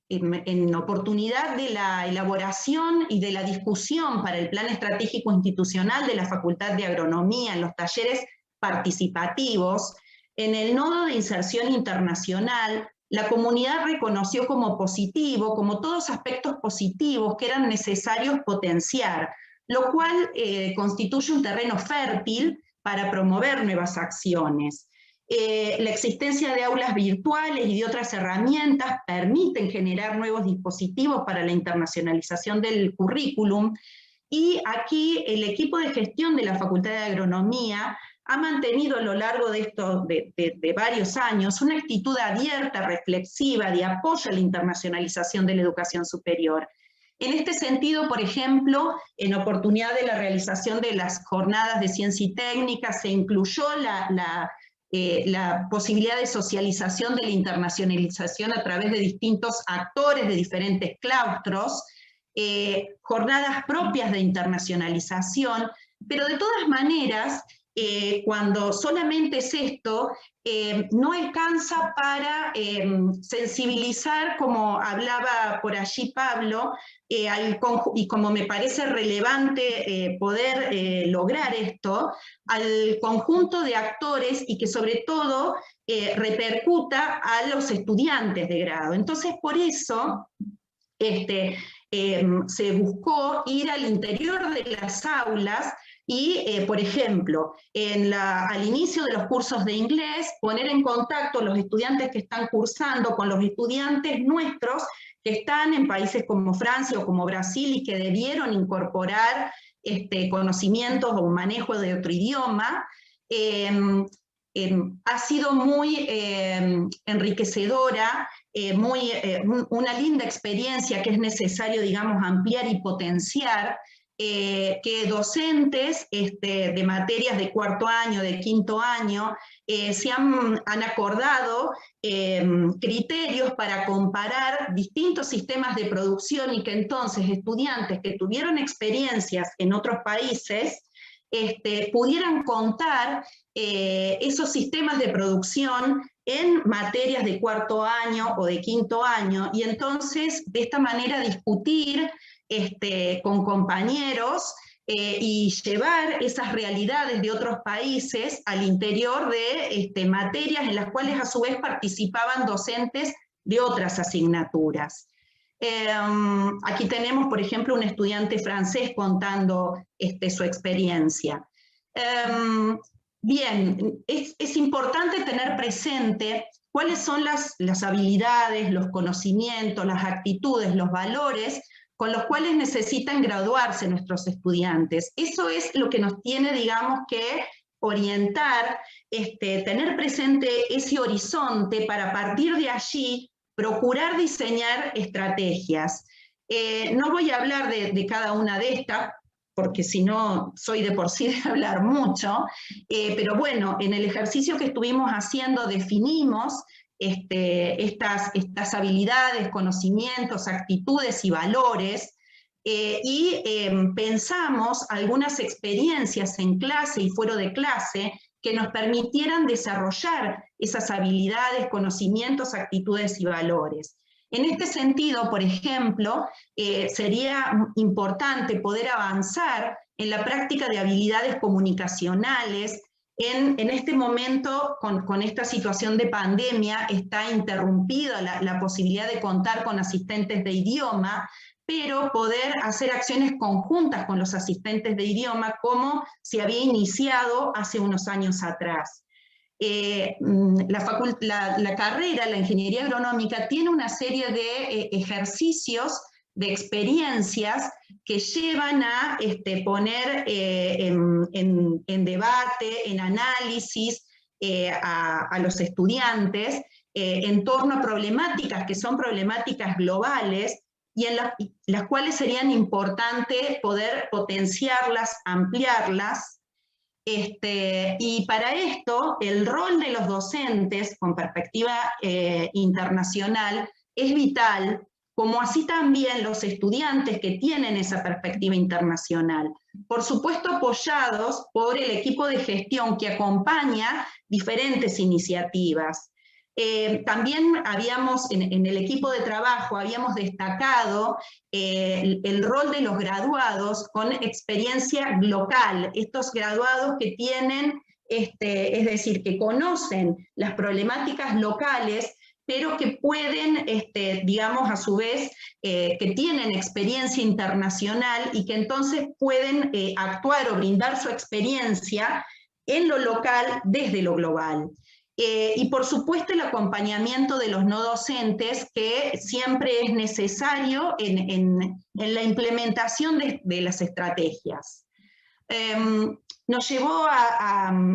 en oportunidad de la elaboración y de la discusión para el Plan Estratégico Institucional de la Facultad de Agronomía en los talleres participativos, en el nodo de inserción internacional, la comunidad reconoció como positivo, como todos aspectos positivos que eran necesarios potenciar, lo cual constituye un terreno fértil para promover nuevas acciones. La existencia de aulas virtuales y de otras herramientas permiten generar nuevos dispositivos para la internacionalización del currículum, y aquí el equipo de gestión de la Facultad de Agronomía ha mantenido a lo largo de varios años una actitud abierta, reflexiva, de apoyo a la internacionalización de la educación superior. En este sentido, por ejemplo, en oportunidad de la realización de las jornadas de ciencia y técnica, se incluyó la posibilidad de socialización de la internacionalización a través de distintos actores de diferentes claustros, jornadas propias de internacionalización, pero de todas maneras, cuando solamente es esto, no alcanza para sensibilizar, como hablaba por allí Pablo, y como me parece relevante poder lograr esto, al conjunto de actores, y que sobre todo repercuta a los estudiantes de grado. Entonces, por eso se buscó ir al interior de las aulas y, por ejemplo, al inicio de los cursos de inglés, poner en contacto a los estudiantes que están cursando con los estudiantes nuestros que están en países como Francia o como Brasil y que debieron incorporar conocimientos o un manejo de otro idioma. ha sido muy enriquecedora, una linda experiencia que es necesario, digamos, ampliar y potenciar, que docentes de materias de cuarto año, de quinto año, se han acordado criterios para comparar distintos sistemas de producción y que entonces estudiantes que tuvieron experiencias en otros países pudieran contar esos sistemas de producción en materias de cuarto año o de quinto año, y entonces de esta manera discutir con compañeros y llevar esas realidades de otros países al interior de materias en las cuales a su vez participaban docentes de otras asignaturas. Aquí tenemos, por ejemplo, un estudiante francés contando su experiencia. Bien, es importante tener presente cuáles son las habilidades, los conocimientos, las actitudes, los valores con los cuales necesitan graduarse nuestros estudiantes. Eso es lo que nos tiene, digamos, que orientar, tener presente ese horizonte para, a partir de allí, procurar diseñar estrategias. No voy a hablar de cada una de estas, porque si no soy de por sí de hablar mucho, pero bueno, en el ejercicio que estuvimos haciendo definimos estas habilidades, conocimientos, actitudes y valores, y pensamos algunas experiencias en clase y fuera de clase que nos permitieran desarrollar esas habilidades, conocimientos, actitudes y valores. En este sentido, por ejemplo, sería importante poder avanzar en la práctica de habilidades comunicacionales. En este momento, con esta situación de pandemia, está interrumpida la posibilidad de contar con asistentes de idioma, pero poder hacer acciones conjuntas con los asistentes de idioma como se había iniciado hace unos años atrás. La carrera, la ingeniería agronómica, tiene una serie de ejercicios, de experiencias que llevan a poner en debate, en análisis a los estudiantes en torno a problemáticas que son problemáticas globales y en las cuales serían importantes poder potenciarlas, ampliarlas. Y para esto, el rol de los docentes con perspectiva internacional es vital, como así también los estudiantes que tienen esa perspectiva internacional. Por supuesto, apoyados por el equipo de gestión que acompaña diferentes iniciativas. También habíamos, en el equipo de trabajo, habíamos destacado el rol de los graduados con experiencia local, estos graduados que tienen, es decir, que conocen las problemáticas locales, pero que pueden, digamos, a su vez, que tienen experiencia internacional y que entonces pueden actuar o brindar su experiencia en lo local desde lo global. Y por supuesto el acompañamiento de los no docentes, que siempre es necesario en la implementación de las estrategias. Nos llevó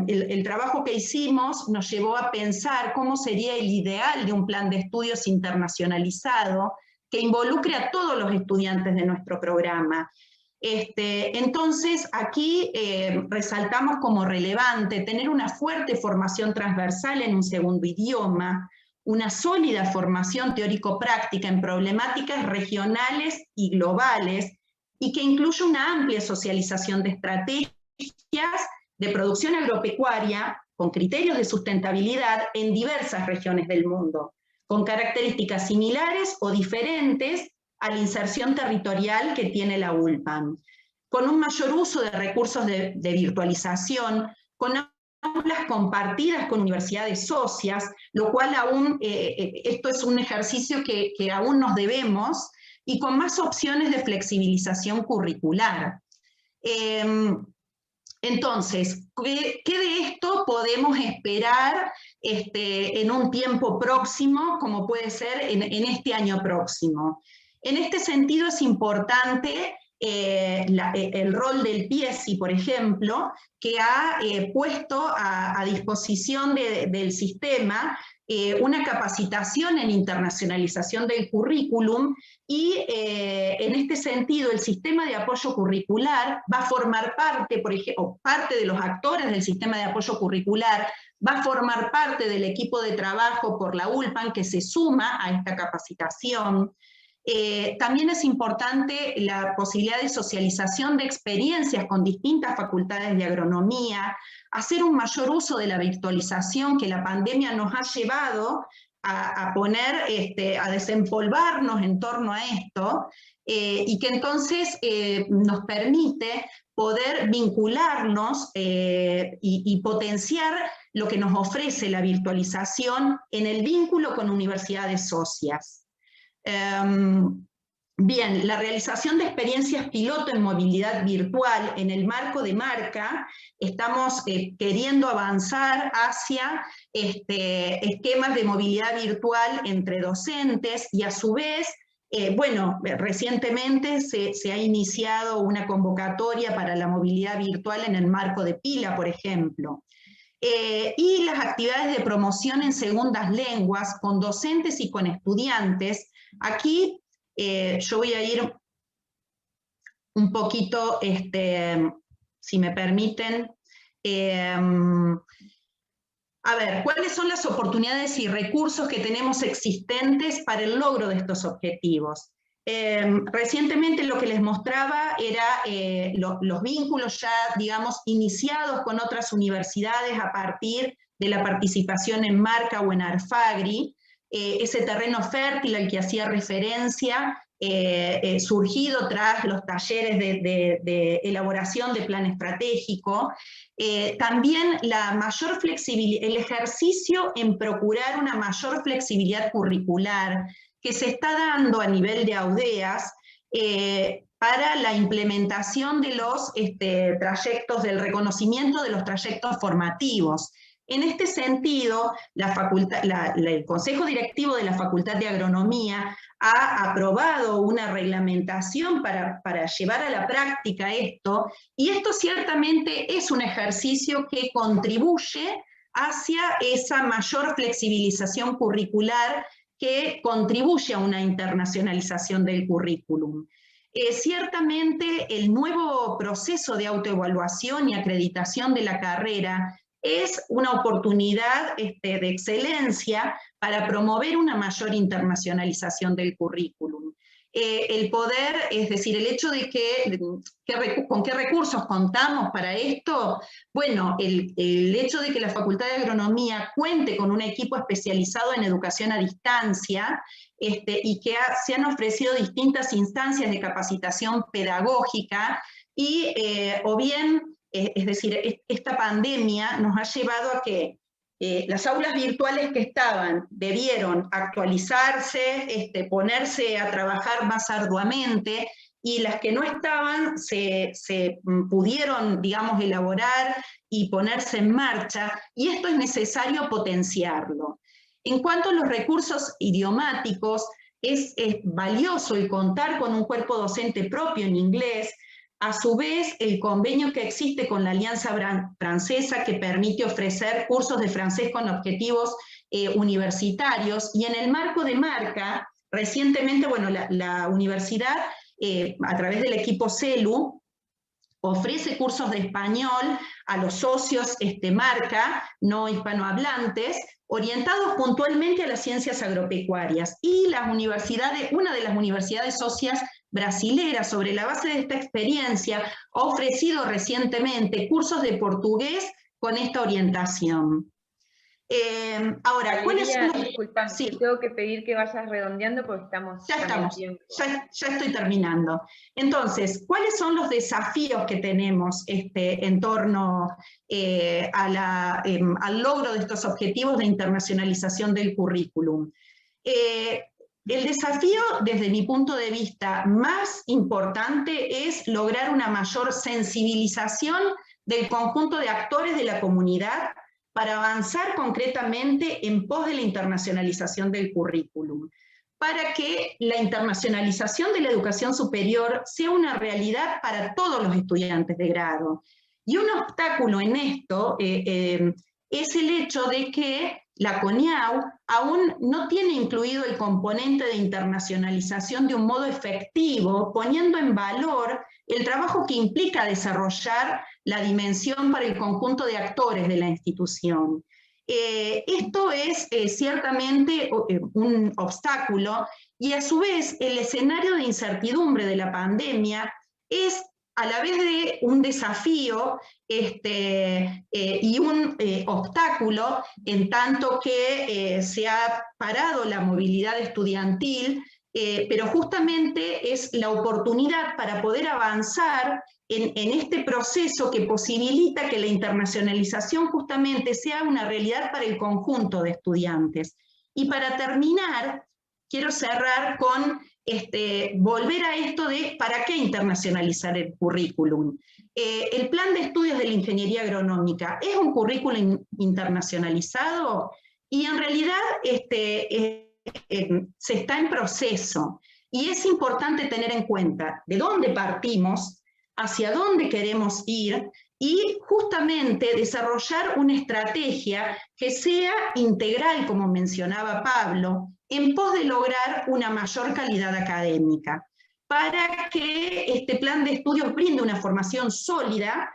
el trabajo que hicimos nos llevó a pensar cómo sería el ideal de un plan de estudios internacionalizado que involucre a todos los estudiantes de nuestro programa. Entonces, aquí resaltamos como relevante tener una fuerte formación transversal en un segundo idioma, una sólida formación teórico-práctica en problemáticas regionales y globales, y que incluya una amplia socialización de estrategias de producción agropecuaria con criterios de sustentabilidad en diversas regiones del mundo, con características similares o diferentes a la inserción territorial que tiene la ULPAM, con un mayor uso de recursos de virtualización, con aulas compartidas con universidades socias, lo cual aún, esto es un ejercicio que aún nos debemos, y con más opciones de flexibilización curricular. Entonces, ¿qué de esto podemos esperar en un tiempo próximo, como puede ser en este año próximo? En este sentido es importante el rol del PIESI, por ejemplo, que ha puesto a disposición del sistema una capacitación en internacionalización del currículum, y en este sentido el sistema de apoyo curricular va a formar parte, por ejemplo, parte de los actores del sistema de apoyo curricular va a formar parte del equipo de trabajo por la ULPAN que se suma a esta capacitación. También es importante la posibilidad de socialización de experiencias con distintas facultades de agronomía, hacer un mayor uso de la virtualización que la pandemia nos ha llevado a poner, a desempolvarnos en torno a esto, y que entonces nos permite poder vincularnos y potenciar lo que nos ofrece la virtualización en el vínculo con universidades socias. Bien, la realización de experiencias piloto en movilidad virtual en el marco de Marca, estamos queriendo avanzar hacia esquemas de movilidad virtual entre docentes, y a su vez, bueno, recientemente se ha iniciado una convocatoria para la movilidad virtual en el marco de Pila, por ejemplo. Y las actividades de promoción en segundas lenguas con docentes y con estudiantes. Aquí yo voy a ir un poquito, si me permiten, a ver, ¿cuáles son las oportunidades y recursos que tenemos existentes para el logro de estos objetivos? Recientemente lo que les mostraba era los vínculos ya, digamos, iniciados con otras universidades a partir de la participación en Marca o en Arfagri, ese terreno fértil al que hacía referencia, surgido tras los talleres de elaboración de plan estratégico. También la mayor flexibilidad, el ejercicio en procurar una mayor flexibilidad curricular que se está dando a nivel de AUDEAS para la implementación de los trayectos, del reconocimiento de los trayectos formativos. En este sentido, el Consejo Directivo de la Facultad de Agronomía ha aprobado una reglamentación para llevar a la práctica esto, y esto ciertamente es un ejercicio que contribuye hacia esa mayor flexibilización curricular que contribuye a una internacionalización del currículum. Ciertamente el nuevo proceso de autoevaluación y acreditación de la carrera es una oportunidad de excelencia para promover una mayor internacionalización del currículum. El poder, es decir, el hecho de con qué recursos contamos para esto, bueno, el hecho de que la Facultad de Agronomía cuente con un equipo especializado en educación a distancia, y que se han ofrecido distintas instancias de capacitación pedagógica, y o bien, es decir, esta pandemia nos ha llevado a que las aulas virtuales que estaban debieron actualizarse, ponerse a trabajar más arduamente, y las que no estaban se pudieron, digamos, elaborar y ponerse en marcha, y esto es necesario potenciarlo. En cuanto a los recursos idiomáticos, es valioso el contar con un cuerpo docente propio en inglés. A su vez, el convenio que existe con la Alianza Francesa, que permite ofrecer cursos de francés con objetivos universitarios, y en el marco de Marca, recientemente, bueno, la universidad, a través del equipo CELU, ofrece cursos de español a los socios Marca, no hispanohablantes, orientados puntualmente a las ciencias agropecuarias, y una de las universidades socias brasileras, sobre la base de esta experiencia, ha ofrecido recientemente cursos de portugués con esta orientación. Ahora, ¿cuáles son los... Disculpa, sí. Te tengo que pedir que vayas redondeando porque ya estoy terminando. Entonces, ¿cuáles son los desafíos que tenemos en torno al logro de estos objetivos de internacionalización del currículum? El desafío, desde mi punto de vista, más importante es lograr una mayor sensibilización del conjunto de actores de la comunidad para avanzar concretamente en pos de la internacionalización del currículum. para que la internacionalización de la educación superior sea una realidad para todos los estudiantes de grado. Y un obstáculo en esto es el hecho de que la CONIAU aún no tiene incluido el componente de internacionalización de un modo efectivo, poniendo en valor el trabajo que implica desarrollar la dimensión para el conjunto de actores de la institución. Esto es ciertamente un obstáculo, y a su vez el escenario de incertidumbre de la pandemia es a la vez de un desafío y un obstáculo, en tanto que se ha parado la movilidad estudiantil, pero justamente es la oportunidad para poder avanzar en este proceso que posibilita que la internacionalización justamente sea una realidad para el conjunto de estudiantes. Y para terminar, quiero cerrar con volver a esto de ¿para qué internacionalizar el currículum? El plan de estudios de la ingeniería agronómica es un currículum internacionalizado, y en realidad se está en proceso, y es importante tener en cuenta de dónde partimos, hacia dónde queremos ir, y justamente desarrollar una estrategia que sea integral, como mencionaba Pablo, en pos de lograr una mayor calidad académica, para que este plan de estudios brinde una formación sólida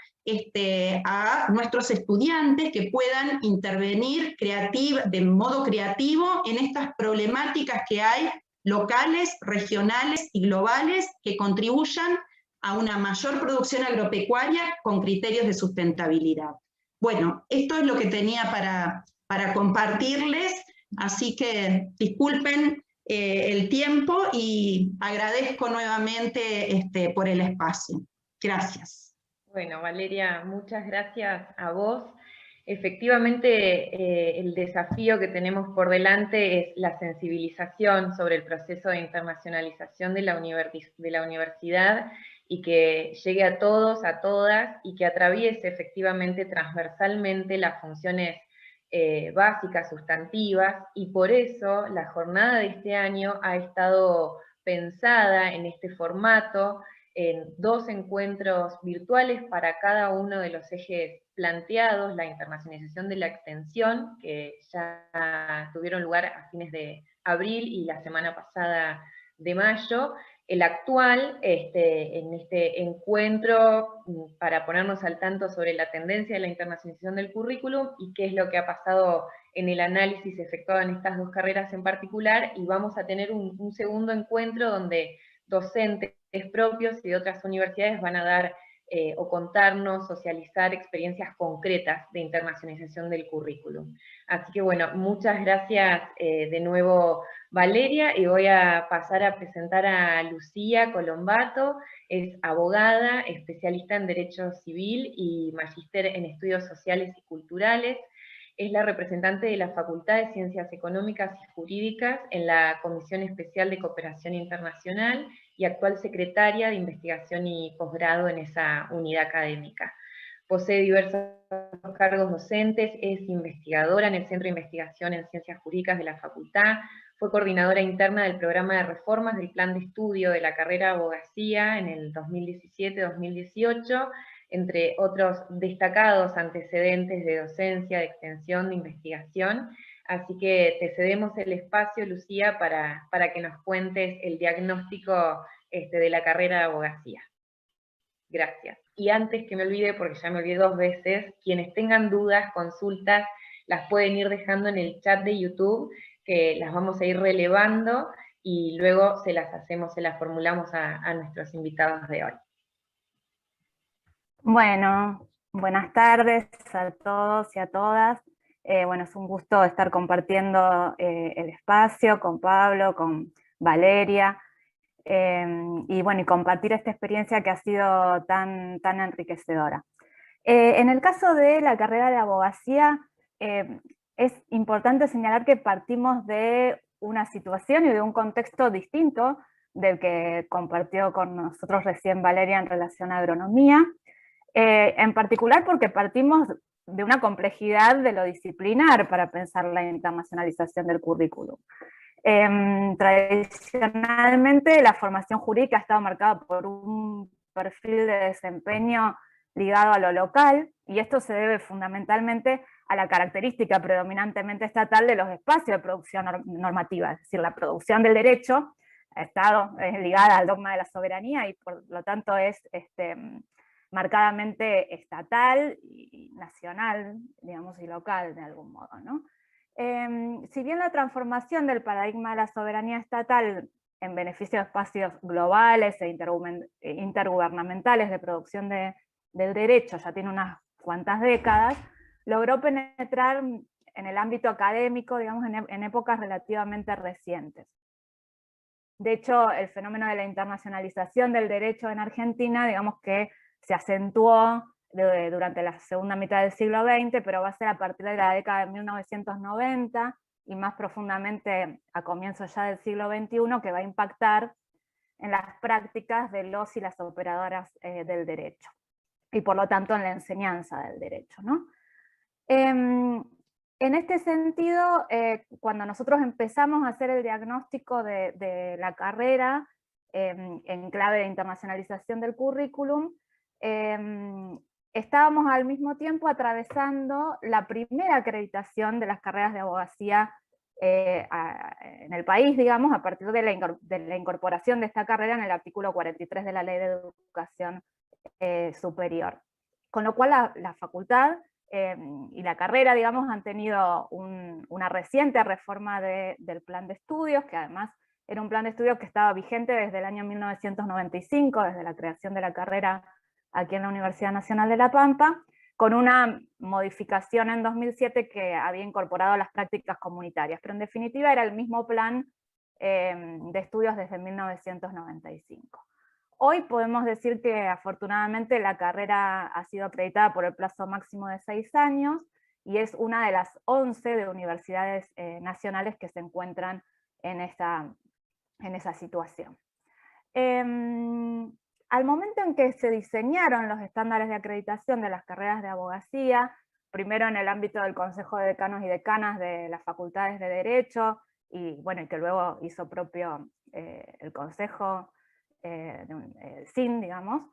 a nuestros estudiantes, que puedan intervenir de modo creativo en estas problemáticas que hay locales, regionales y globales, que contribuyan a una mayor producción agropecuaria con criterios de sustentabilidad. Bueno, esto es lo que tenía para compartirles, así que disculpen el tiempo, y agradezco nuevamente por el espacio. Gracias. Bueno, Valeria, muchas gracias a vos. Efectivamente, el desafío que tenemos por delante es la sensibilización sobre el proceso de internacionalización de la universidad, y que llegue a todos, a todas, y que atraviese efectivamente transversalmente las funciones básicas, sustantivas, y por eso la jornada de este año ha estado pensada en este formato, en 2 encuentros virtuales para cada uno de los ejes planteados: la internacionalización de la extensión, que ya tuvieron lugar a fines de abril y la semana pasada de mayo; el actual, en este encuentro, para ponernos al tanto sobre la tendencia de la internacionalización del currículum y qué es lo que ha pasado en el análisis efectuado en estas 2 carreras en particular, y vamos a tener un segundo encuentro donde docentes propios y de otras universidades van a dar o contarnos, socializar experiencias concretas de internacionalización del currículum. Así que bueno, muchas gracias de nuevo, Valeria, y voy a pasar a presentar a Lucía Colombato. Es abogada, especialista en Derecho Civil y magíster en Estudios Sociales y Culturales. Es la representante de la Facultad de Ciencias Económicas y Jurídicas en la Comisión Especial de Cooperación Internacional y actual secretaria de Investigación y Posgrado en esa unidad académica. Posee diversos cargos docentes, es investigadora en el Centro de Investigación en Ciencias Jurídicas de la Facultad, fue coordinadora interna del programa de reformas del plan de estudio de la carrera de abogacía en el 2017-2018, entre otros destacados antecedentes de docencia, de extensión, de investigación. Así que te cedemos el espacio, Lucía, para que nos cuentes el diagnóstico de la carrera de abogacía. Gracias. Y antes que me olvide, porque ya me olvidé 2 veces, quienes tengan dudas, consultas, las pueden ir dejando en el chat de YouTube, que las vamos a ir relevando, y luego se las formulamos a nuestros invitados de hoy. Bueno, buenas tardes a todos y a todas. Bueno, es un gusto estar compartiendo el espacio con Pablo, con Valeria, y bueno, y compartir esta experiencia que ha sido tan enriquecedora. En el caso de la carrera de abogacía, es importante señalar que partimos de una situación y de un contexto distinto del que compartió con nosotros recién Valeria en relación a agronomía, en particular porque partimos de una complejidad de lo disciplinar para pensar la internacionalización del currículum. Tradicionalmente la formación jurídica ha estado marcada por un perfil de desempeño ligado a lo local, y esto se debe fundamentalmente a la característica predominantemente estatal de los espacios de producción normativa, es decir, la producción del derecho ha estado ligada al dogma de la soberanía y por lo tanto es marcadamente estatal y nacional, digamos, y local de algún modo, ¿no? Si bien la transformación del paradigma de la soberanía estatal en beneficio de espacios globales e intergubernamentales de producción del derecho ya tiene unas cuantas décadas, logró penetrar en el ámbito académico, digamos, en épocas relativamente recientes. De hecho, el fenómeno de la internacionalización del derecho en Argentina, digamos que se acentuó durante la segunda mitad del siglo XX, pero va a ser a partir de la década de 1990 y más profundamente a comienzos ya del siglo XXI, que va a impactar en las prácticas de los y las operadoras del derecho, y por lo tanto en la enseñanza del derecho, ¿no? En este sentido, cuando nosotros empezamos a hacer el diagnóstico de la carrera en clave de internacionalización del currículum, estábamos al mismo tiempo atravesando la primera acreditación de las carreras de abogacía en el país, digamos, a partir de la incorporación de esta carrera en el artículo 43 de la Ley de Educación Superior. Con lo cual la facultad y la carrera, digamos, han tenido una reciente reforma del plan de estudios, que además era un plan de estudios que estaba vigente desde el año 1995, desde la creación de la carrera aquí en la Universidad Nacional de La Pampa, con una modificación en 2007 que había incorporado las prácticas comunitarias, pero en definitiva era el mismo plan de estudios desde 1995. Hoy podemos decir que afortunadamente la carrera ha sido acreditada por el plazo máximo de 6 años y es una de las 11 de universidades nacionales que se encuentran en esa situación. Al momento en que se diseñaron los estándares de acreditación de las carreras de abogacía, primero en el ámbito del Consejo de Decanos y Decanas de las facultades de Derecho, y bueno, y que luego hizo propio el Consejo el SIN, digamos,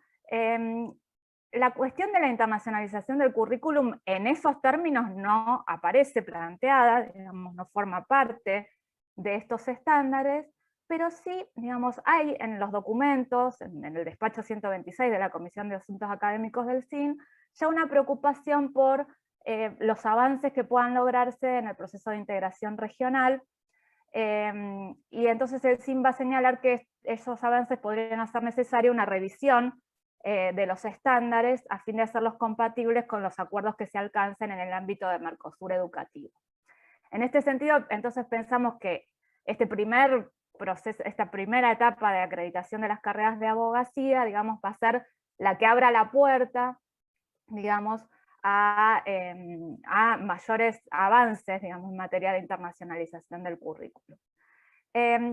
la cuestión de la internacionalización del currículum en esos términos no aparece planteada, digamos, no forma parte de estos estándares, pero sí, digamos, hay en los documentos, en el despacho 126 de la Comisión de Asuntos Académicos del SIN, ya una preocupación por los avances que puedan lograrse en el proceso de integración regional, y entonces el SIN va a señalar que esos avances podrían hacer necesaria una revisión de los estándares a fin de hacerlos compatibles con los acuerdos que se alcancen en el ámbito de Mercosur educativo. En este sentido, entonces pensamos que este primer proceso, esta primera etapa de acreditación de las carreras de abogacía, digamos, va a ser la que abra la puerta, digamos, a mayores avances, digamos, en materia de internacionalización del currículum.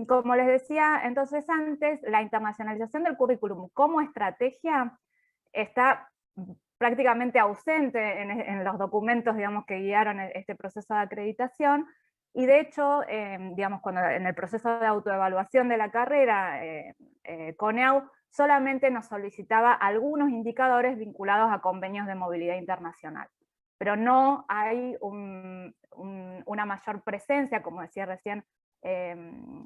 Como les decía entonces antes, la internacionalización del currículum como estrategia está prácticamente ausente en los documentos, digamos, que guiaron este proceso de acreditación, y de hecho, digamos, cuando en el proceso de autoevaluación de la carrera, CONEAU solamente nos solicitaba algunos indicadores vinculados a convenios de movilidad internacional, pero no hay una mayor presencia, como decía recién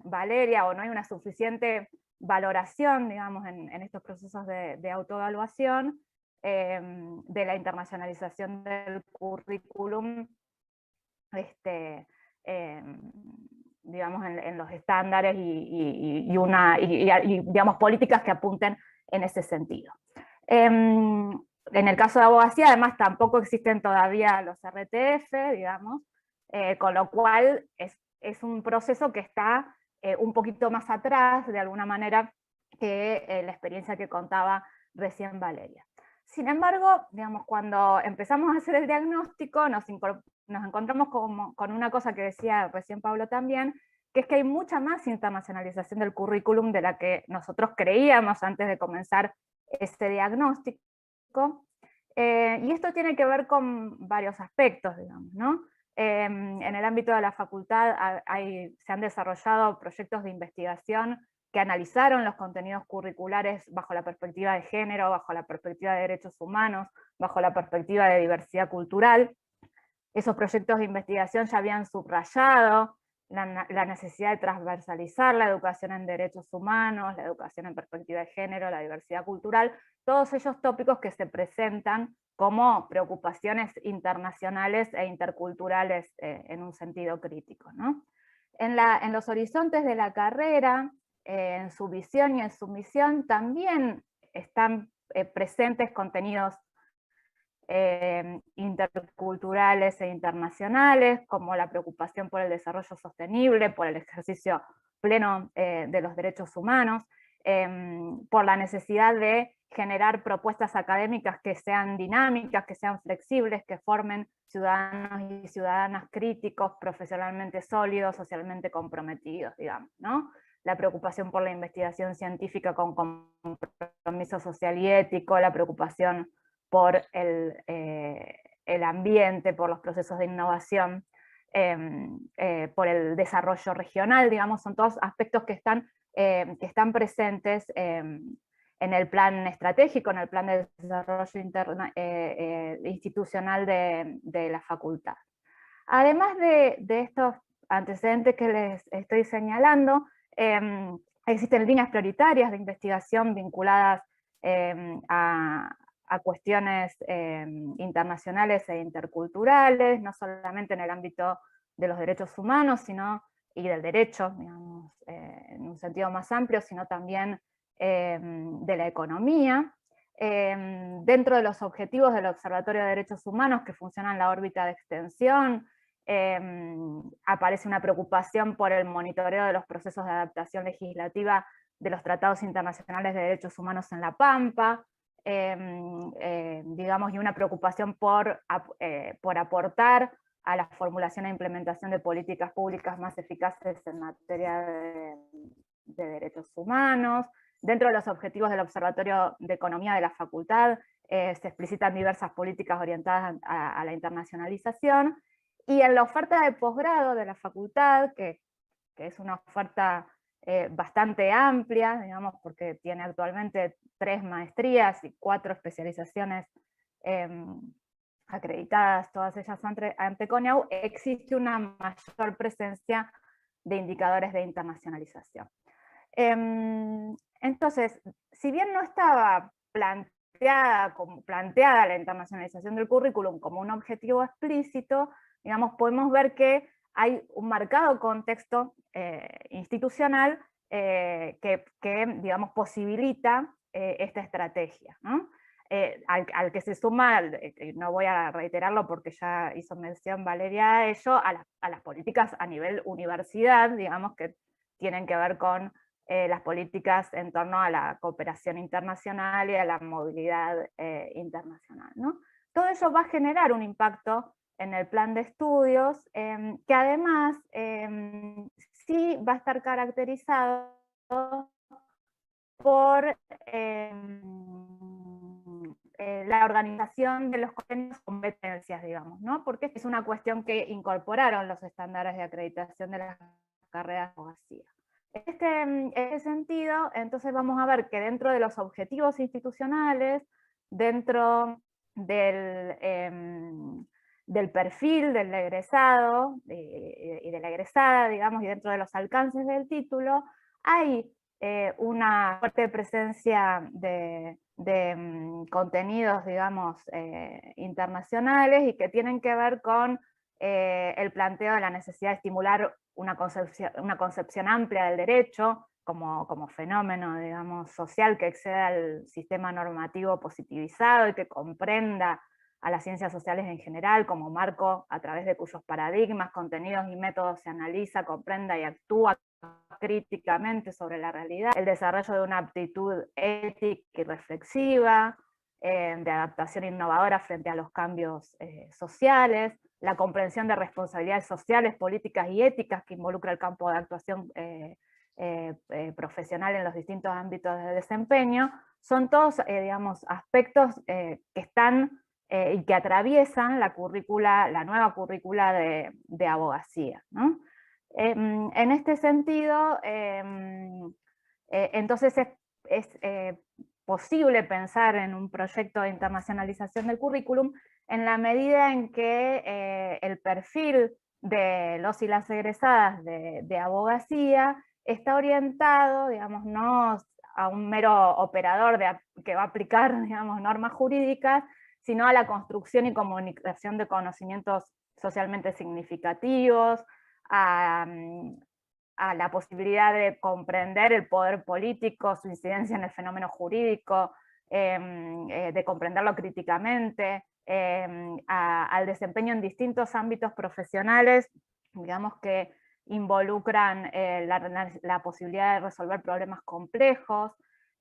Valeria, o no hay una suficiente valoración, digamos, en estos procesos de autoevaluación de la internacionalización del currículum, digamos, en los estándares y digamos, políticas que apunten en ese sentido. En el caso de abogacía, además, tampoco existen todavía los RTF, digamos, con lo cual es un proceso que está un poquito más atrás, de alguna manera, que la experiencia que contaba recién Valeria. Sin embargo, digamos, cuando empezamos a hacer el diagnóstico, nos encontramos con una cosa que decía recién Pablo también, que es que hay mucha más internacionalización del currículum de la que nosotros creíamos antes de comenzar este diagnóstico, y esto tiene que ver con varios aspectos, digamos, ¿no? En el ámbito de la facultad se han desarrollado proyectos de investigación que analizaron los contenidos curriculares bajo la perspectiva de género, bajo la perspectiva de derechos humanos, bajo la perspectiva de diversidad cultural. Esos proyectos de investigación ya habían subrayado la necesidad de transversalizar la educación en derechos humanos, la educación en perspectiva de género, la diversidad cultural, todos ellos tópicos que se presentan como preocupaciones internacionales e interculturales en un sentido crítico, ¿no? En los horizontes de la carrera, en su visión y en su misión, también están presentes contenidos interculturales e internacionales, como la preocupación por el desarrollo sostenible, por el ejercicio pleno de los derechos humanos, por la necesidad de generar propuestas académicas que sean dinámicas, que sean flexibles, que formen ciudadanos y ciudadanas críticos, profesionalmente sólidos, socialmente comprometidos, digamos, ¿no? La preocupación por la investigación científica con compromiso social y ético, la preocupación por el ambiente, por los procesos de innovación, por el desarrollo regional, digamos, son todos aspectos que están presentes en el plan estratégico, en el plan de desarrollo institucional de la facultad. Además de estos antecedentes que les estoy señalando, existen líneas prioritarias de investigación vinculadas a cuestiones internacionales e interculturales, no solamente en el ámbito de los derechos humanos, y del derecho, digamos, en un sentido más amplio, sino también de la economía. Dentro de los objetivos del Observatorio de Derechos Humanos, que funciona en la órbita de extensión, aparece una preocupación por el monitoreo de los procesos de adaptación legislativa de los tratados internacionales de derechos humanos en La Pampa, digamos, y una preocupación por aportar a la formulación e implementación de políticas públicas más eficaces en materia de derechos humanos. Dentro de los objetivos del Observatorio de Economía de la Facultad se explicitan diversas políticas orientadas a la internacionalización, y en la oferta de posgrado de la facultad, que es una oferta bastante amplia, digamos, porque tiene actualmente 3 maestrías y 4 especializaciones acreditadas, todas ellas ante CONIAU, existe una mayor presencia de indicadores de internacionalización. Entonces, si bien no estaba planteada la internacionalización del currículum como un objetivo explícito, digamos, podemos ver que hay un marcado contexto institucional que digamos, posibilita esta estrategia, ¿no? Al que se suma, no voy a reiterarlo porque ya hizo mención Valeria a ello, a las políticas a nivel universidad, digamos, que tienen que ver con las políticas en torno a la cooperación internacional y a la movilidad internacional, ¿no? Todo eso va a generar un impacto en el plan de estudios, que además sí va a estar caracterizado por la organización de los contenidos competencias, digamos, ¿no? Porque es una cuestión que incorporaron los estándares de acreditación de las carreras de abogacía. En este sentido, entonces vamos a ver que dentro de los objetivos institucionales, dentro del perfil del egresado y de la egresada, digamos, y dentro de los alcances del título, hay una fuerte presencia de contenidos, digamos, internacionales, y que tienen que ver con el planteo de la necesidad de estimular una concepción amplia del derecho como fenómeno, digamos, social que exceda al sistema normativo positivizado y que comprenda a las ciencias sociales en general como marco a través de cuyos paradigmas, contenidos y métodos se analiza, comprenda y actúa críticamente sobre la realidad, el desarrollo de una aptitud ética y reflexiva, de adaptación innovadora frente a los cambios sociales, la comprensión de responsabilidades sociales, políticas y éticas que involucra el campo de actuación profesional en los distintos ámbitos de desempeño, son todos, digamos, aspectos que están y que atraviesan la nueva currícula de abogacía, ¿no? En este sentido, entonces es posible pensar en un proyecto de internacionalización del currículum en la medida en que el perfil de los y las egresadas de abogacía está orientado, digamos, no a un mero operador que va a aplicar, digamos, normas jurídicas, sino a la construcción y comunicación de conocimientos socialmente significativos, a la posibilidad de comprender el poder político, su incidencia en el fenómeno jurídico, de comprenderlo críticamente, al desempeño en distintos ámbitos profesionales, digamos, que involucran la posibilidad de resolver problemas complejos.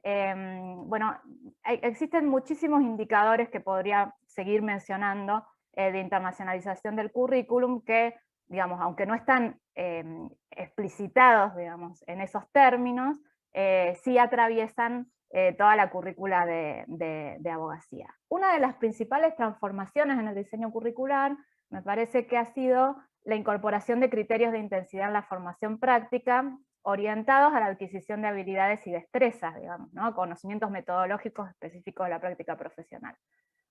Bueno, existen muchísimos indicadores que podría seguir mencionando de internacionalización del currículum que, digamos, aunque no están explicitados, digamos, en esos términos, sí atraviesan toda la currícula de abogacía. Una de las principales transformaciones en el diseño curricular me parece que ha sido la incorporación de criterios de intensidad en la formación práctica orientados a la adquisición de habilidades y destrezas, digamos, ¿no? Conocimientos metodológicos específicos de la práctica profesional.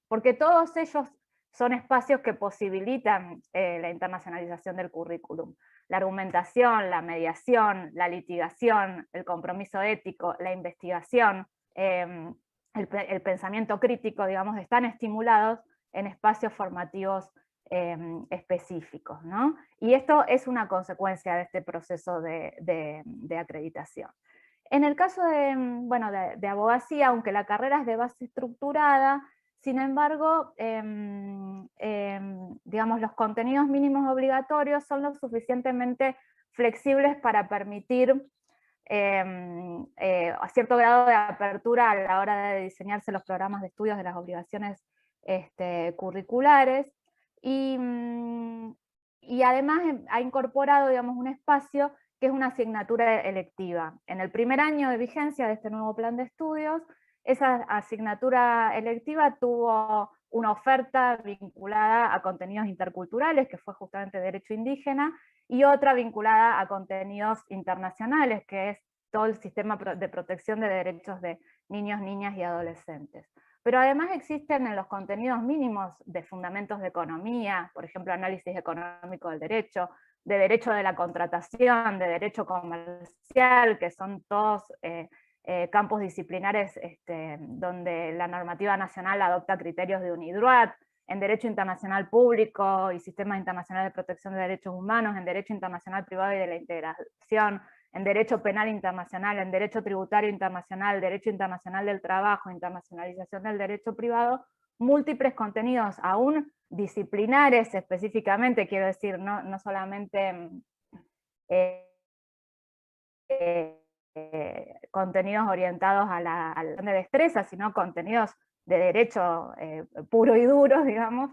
Porque todos ellos son espacios que posibilitan la internacionalización del currículum. La argumentación, la mediación, la litigación, el compromiso ético, la investigación, el pensamiento crítico, digamos, están estimulados en espacios formativos específicos, ¿no? Y esto es una consecuencia de este proceso de acreditación. En el caso de abogacía, aunque la carrera es de base estructurada, sin embargo, digamos, los contenidos mínimos obligatorios son lo suficientemente flexibles para permitir a cierto grado de apertura a la hora de diseñarse los programas de estudios de las obligaciones curriculares, y además ha incorporado, digamos, un espacio que es una asignatura electiva. En el primer año de vigencia de este nuevo plan de estudios, esa asignatura electiva tuvo una oferta vinculada a contenidos interculturales, que fue justamente Derecho Indígena, y otra vinculada a contenidos internacionales, que es todo el sistema de protección de derechos de niños, niñas y adolescentes. Pero además existen en los contenidos mínimos de fundamentos de economía, por ejemplo, análisis económico del derecho de la contratación, de derecho comercial, que son todos campos disciplinares donde la normativa nacional adopta criterios de UNIDROIT, en derecho internacional público y sistemas internacionales de protección de derechos humanos, en derecho internacional privado y de la integración, en derecho penal internacional, en derecho tributario internacional, derecho internacional del trabajo, internacionalización del derecho privado, múltiples contenidos, aún disciplinares específicamente, quiero decir, no solamente contenidos orientados a la de destreza, sino contenidos de derecho puro y duro, digamos,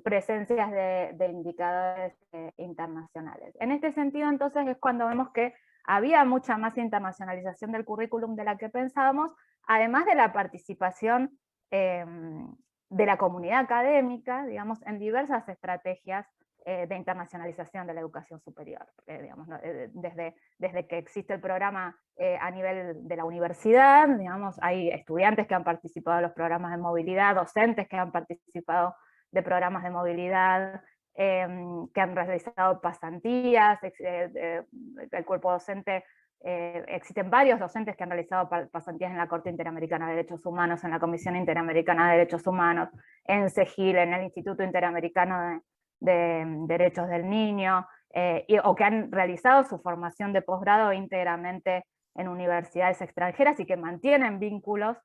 presencias de indicadores internacionales. En este sentido, entonces, es cuando vemos que había mucha más internacionalización del currículum de la que pensábamos, además de la participación de la comunidad académica, digamos, en diversas estrategias de internacionalización de la educación superior. Digamos, ¿no? Desde que existe el programa a nivel de la universidad, digamos, hay estudiantes que han participado en los programas de movilidad, docentes que han participado de programas de movilidad, que han realizado pasantías, el cuerpo docente, existen varios docentes que han realizado pasantías en la Corte Interamericana de Derechos Humanos, en la Comisión Interamericana de Derechos Humanos, en CEGIL, en el Instituto Interamericano de Derechos del Niño, o que han realizado su formación de posgrado íntegramente en universidades extranjeras y que mantienen vínculos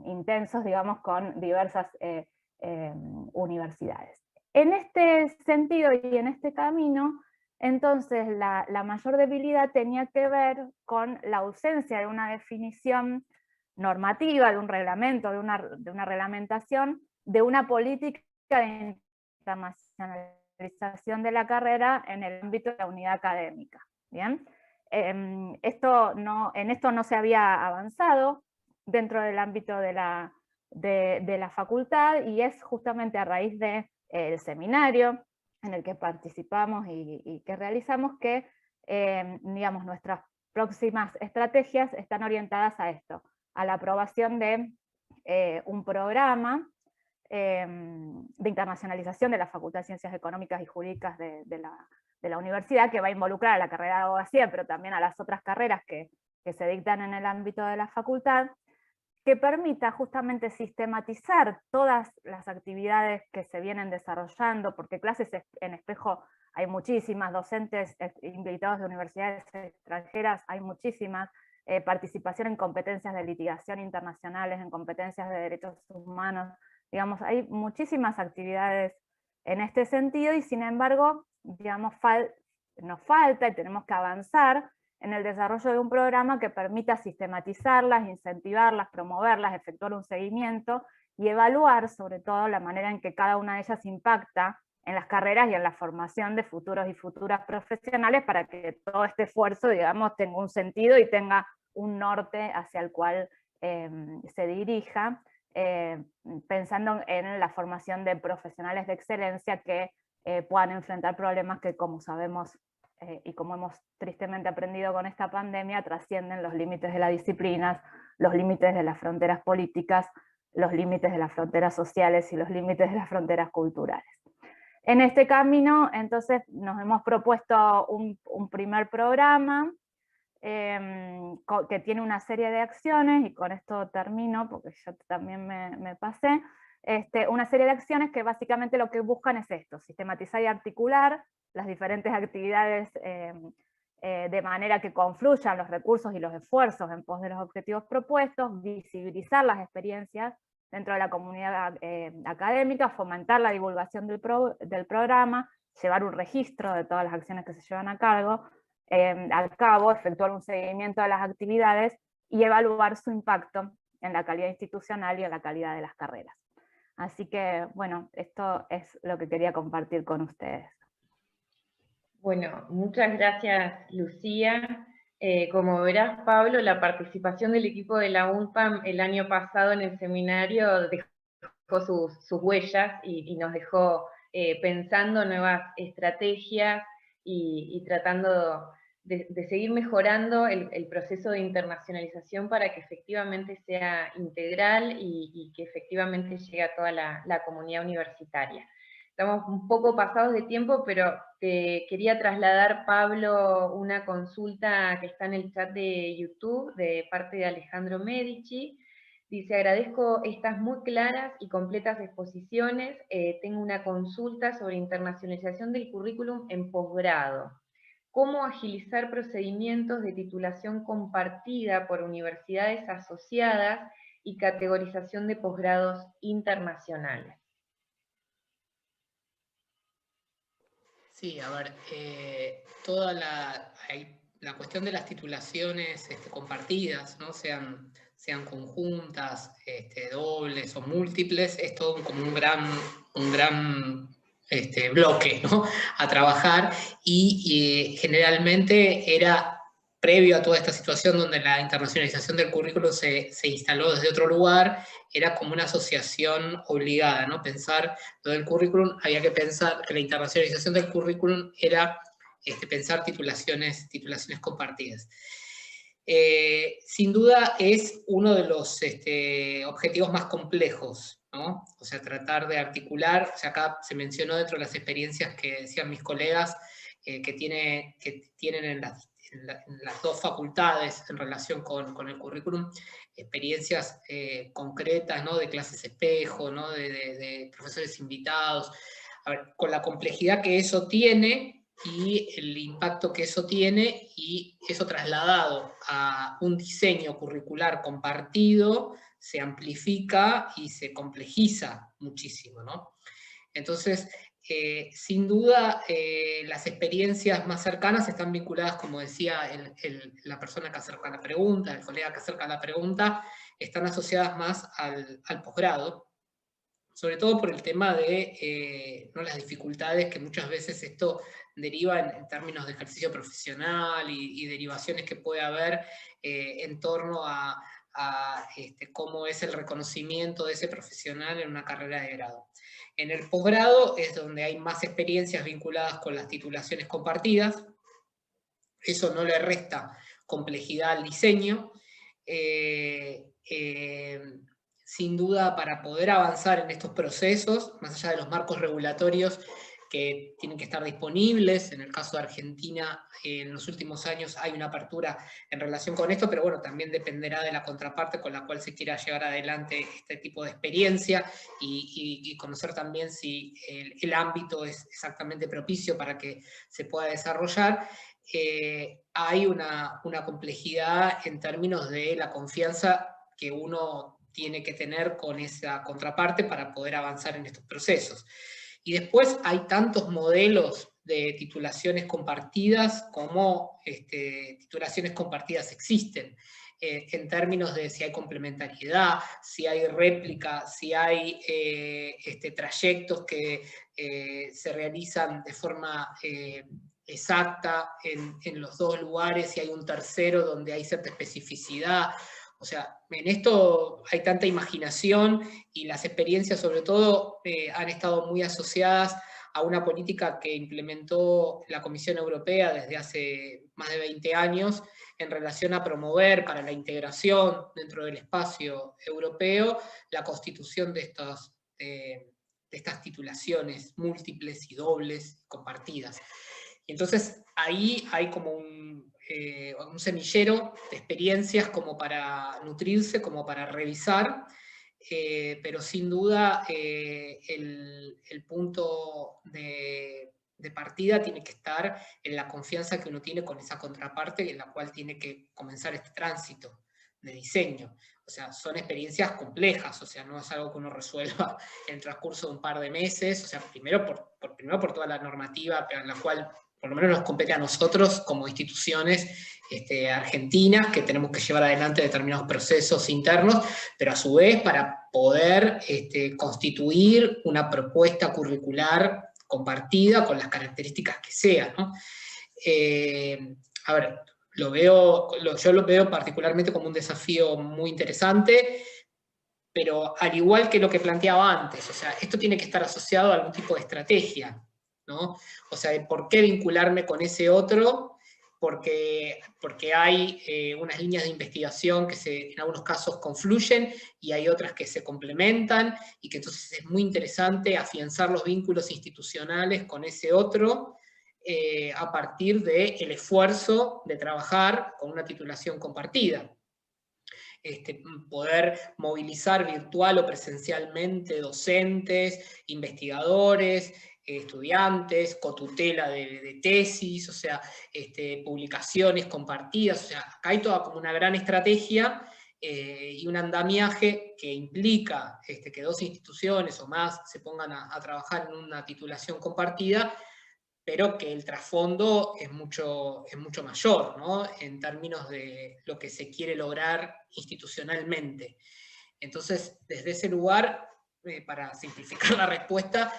intensos, digamos, con diversas universidades. En este sentido y en este camino, entonces la mayor debilidad tenía que ver con la ausencia de una definición normativa, de un reglamento, de una reglamentación, de una política de internacionalización de la carrera en el ámbito de la unidad académica. ¿Bien? En esto no se había avanzado, dentro del ámbito de la facultad, y es justamente a raíz del seminario en el que participamos y que realizamos que, digamos, nuestras próximas estrategias están orientadas a esto, a la aprobación de un programa de internacionalización de la Facultad de Ciencias Económicas y Jurídicas de la universidad, que va a involucrar a la carrera de abogacía, pero también a las otras carreras que se dictan en el ámbito de la facultad, que permita justamente sistematizar todas las actividades que se vienen desarrollando, porque clases en espejo hay muchísimas, docentes invitados de universidades extranjeras hay muchísimas, participación en competencias de litigación internacionales, en competencias de derechos humanos, digamos, hay muchísimas actividades en este sentido, y sin embargo, digamos, nos falta y tenemos que avanzar en el desarrollo de un programa que permita sistematizarlas, incentivarlas, promoverlas, efectuar un seguimiento y evaluar sobre todo la manera en que cada una de ellas impacta en las carreras y en la formación de futuros y futuras profesionales, para que todo este esfuerzo, digamos, tenga un sentido y tenga un norte hacia el cual se dirija, pensando en la formación de profesionales de excelencia que puedan enfrentar problemas que, como sabemos, y como hemos tristemente aprendido con esta pandemia, trascienden los límites de las disciplinas, los límites de las fronteras políticas, los límites de las fronteras sociales y los límites de las fronteras culturales. En este camino, entonces, nos hemos propuesto un primer programa que tiene una serie de acciones, y con esto termino, porque yo también me pasé, una serie de acciones que básicamente lo que buscan es esto: sistematizar y articular las diferentes actividades de manera que confluyan los recursos y los esfuerzos en pos de los objetivos propuestos, visibilizar las experiencias dentro de la comunidad académica, fomentar la divulgación del programa, llevar un registro de todas las acciones que se llevan a cabo, efectuar un seguimiento de las actividades y evaluar su impacto en la calidad institucional y en la calidad de las carreras. Así que, bueno, esto es lo que quería compartir con ustedes. Bueno, muchas gracias, Lucía. Como verás, Pablo, la participación del equipo de la UNPAM el año pasado en el seminario dejó sus huellas y nos dejó pensando nuevas estrategias y tratando de seguir mejorando el proceso de internacionalización para que efectivamente sea integral y que efectivamente llegue a toda la comunidad universitaria. Estamos un poco pasados de tiempo, pero te quería trasladar, Pablo, una consulta que está en el chat de YouTube de parte de Alejandro Medici. Dice: agradezco estas muy claras y completas exposiciones. Tengo una consulta sobre internacionalización del currículum en posgrado. ¿Cómo agilizar procedimientos de titulación compartida por universidades asociadas y categorización de posgrados internacionales? Sí, a ver, toda la cuestión de las titulaciones compartidas, ¿no? sean conjuntas, dobles o múltiples, es todo como un gran bloque, ¿no? A trabajar, y generalmente era previo a toda esta situación donde la internacionalización del currículo se instaló desde otro lugar, era como una asociación obligada, ¿no? Pensar lo del currículum, había que pensar que la internacionalización del currículum era pensar titulaciones compartidas. Sin duda es uno de los objetivos más complejos, ¿no? O sea, tratar de articular, o sea, acá se mencionó dentro de las experiencias que decían mis colegas que tienen en las dos facultades en relación con el currículum, experiencias concretas, ¿no? De clases espejo, ¿no? de profesores invitados. A ver, con la complejidad que eso tiene y el impacto que eso tiene, y eso trasladado a un diseño curricular compartido, se amplifica y se complejiza muchísimo, ¿no? Entonces, sin duda, las experiencias más cercanas están vinculadas, como decía la persona que acerca la pregunta, el colega que acerca la pregunta, están asociadas más al posgrado, sobre todo por el tema de ¿no? las dificultades que muchas veces esto deriva en términos de ejercicio profesional y derivaciones que puede haber en torno a a cómo es el reconocimiento de ese profesional en una carrera de grado. En el posgrado es donde hay más experiencias vinculadas con las titulaciones compartidas. Eso no le resta complejidad al diseño. Sin duda, para poder avanzar en estos procesos, más allá de los marcos regulatorios que tienen que estar disponibles, en el caso de Argentina, en los últimos años hay una apertura en relación con esto, pero bueno, también dependerá de la contraparte con la cual se quiera llevar adelante este tipo de experiencia y conocer también si el ámbito es exactamente propicio para que se pueda desarrollar. Hay una complejidad en términos de la confianza que uno tiene que tener con esa contraparte para poder avanzar en estos procesos. Y después hay tantos modelos de titulaciones compartidas como titulaciones compartidas existen, en términos de si hay complementariedad, si hay réplica, si hay trayectos que se realizan de forma exacta en los dos lugares, si hay un tercero donde hay cierta especificidad. O sea, en esto hay tanta imaginación y las experiencias sobre todo han estado muy asociadas a una política que implementó la Comisión Europea desde hace más de 20 años en relación a promover para la integración dentro del espacio europeo la constitución de estas titulaciones múltiples y dobles compartidas. Y entonces ahí hay como un semillero de experiencias como para nutrirse, como para revisar, pero sin duda el punto de partida tiene que estar en la confianza que uno tiene con esa contraparte en la cual tiene que comenzar este tránsito de diseño. O sea, son experiencias complejas, o sea, no es algo que uno resuelva en el transcurso de un par de meses, o sea, primero por toda la normativa en la cual por lo menos nos compete a nosotros como instituciones argentinas, que tenemos que llevar adelante determinados procesos internos, pero a su vez para poder constituir una propuesta curricular compartida con las características que sean, ¿no? A ver, yo lo veo particularmente como un desafío muy interesante, pero al igual que lo que planteaba antes, o sea, esto tiene que estar asociado a algún tipo de estrategia, ¿no? O sea, ¿por qué vincularme con ese otro? Porque hay unas líneas de investigación que en algunos casos confluyen y hay otras que se complementan y que entonces es muy interesante afianzar los vínculos institucionales con ese otro a partir del esfuerzo de trabajar con una titulación compartida. Poder movilizar virtual o presencialmente docentes, investigadores, estudiantes, cotutela de tesis, o sea, publicaciones compartidas, o sea, acá hay toda como una gran estrategia y un andamiaje que implica que dos instituciones o más se pongan a trabajar en una titulación compartida, pero que el trasfondo es mucho mayor, ¿no? En términos de lo que se quiere lograr institucionalmente. Entonces, desde ese lugar, para simplificar la respuesta,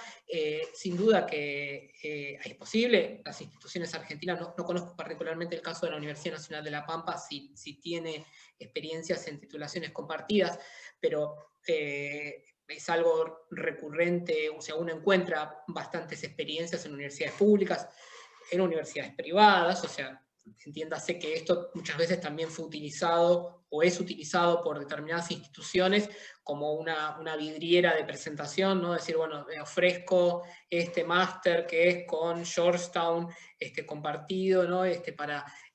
sin duda que es posible. Las instituciones argentinas, no conozco particularmente el caso de la Universidad Nacional de La Pampa, si tiene experiencias en titulaciones compartidas, pero es algo recurrente, o sea, uno encuentra bastantes experiencias en universidades públicas, en universidades privadas, o sea, entiéndase que esto muchas veces también fue utilizado o es utilizado por determinadas instituciones como una vidriera de presentación, ¿no? Decir, bueno, ofrezco este máster que es con Georgetown compartido, ¿no? Que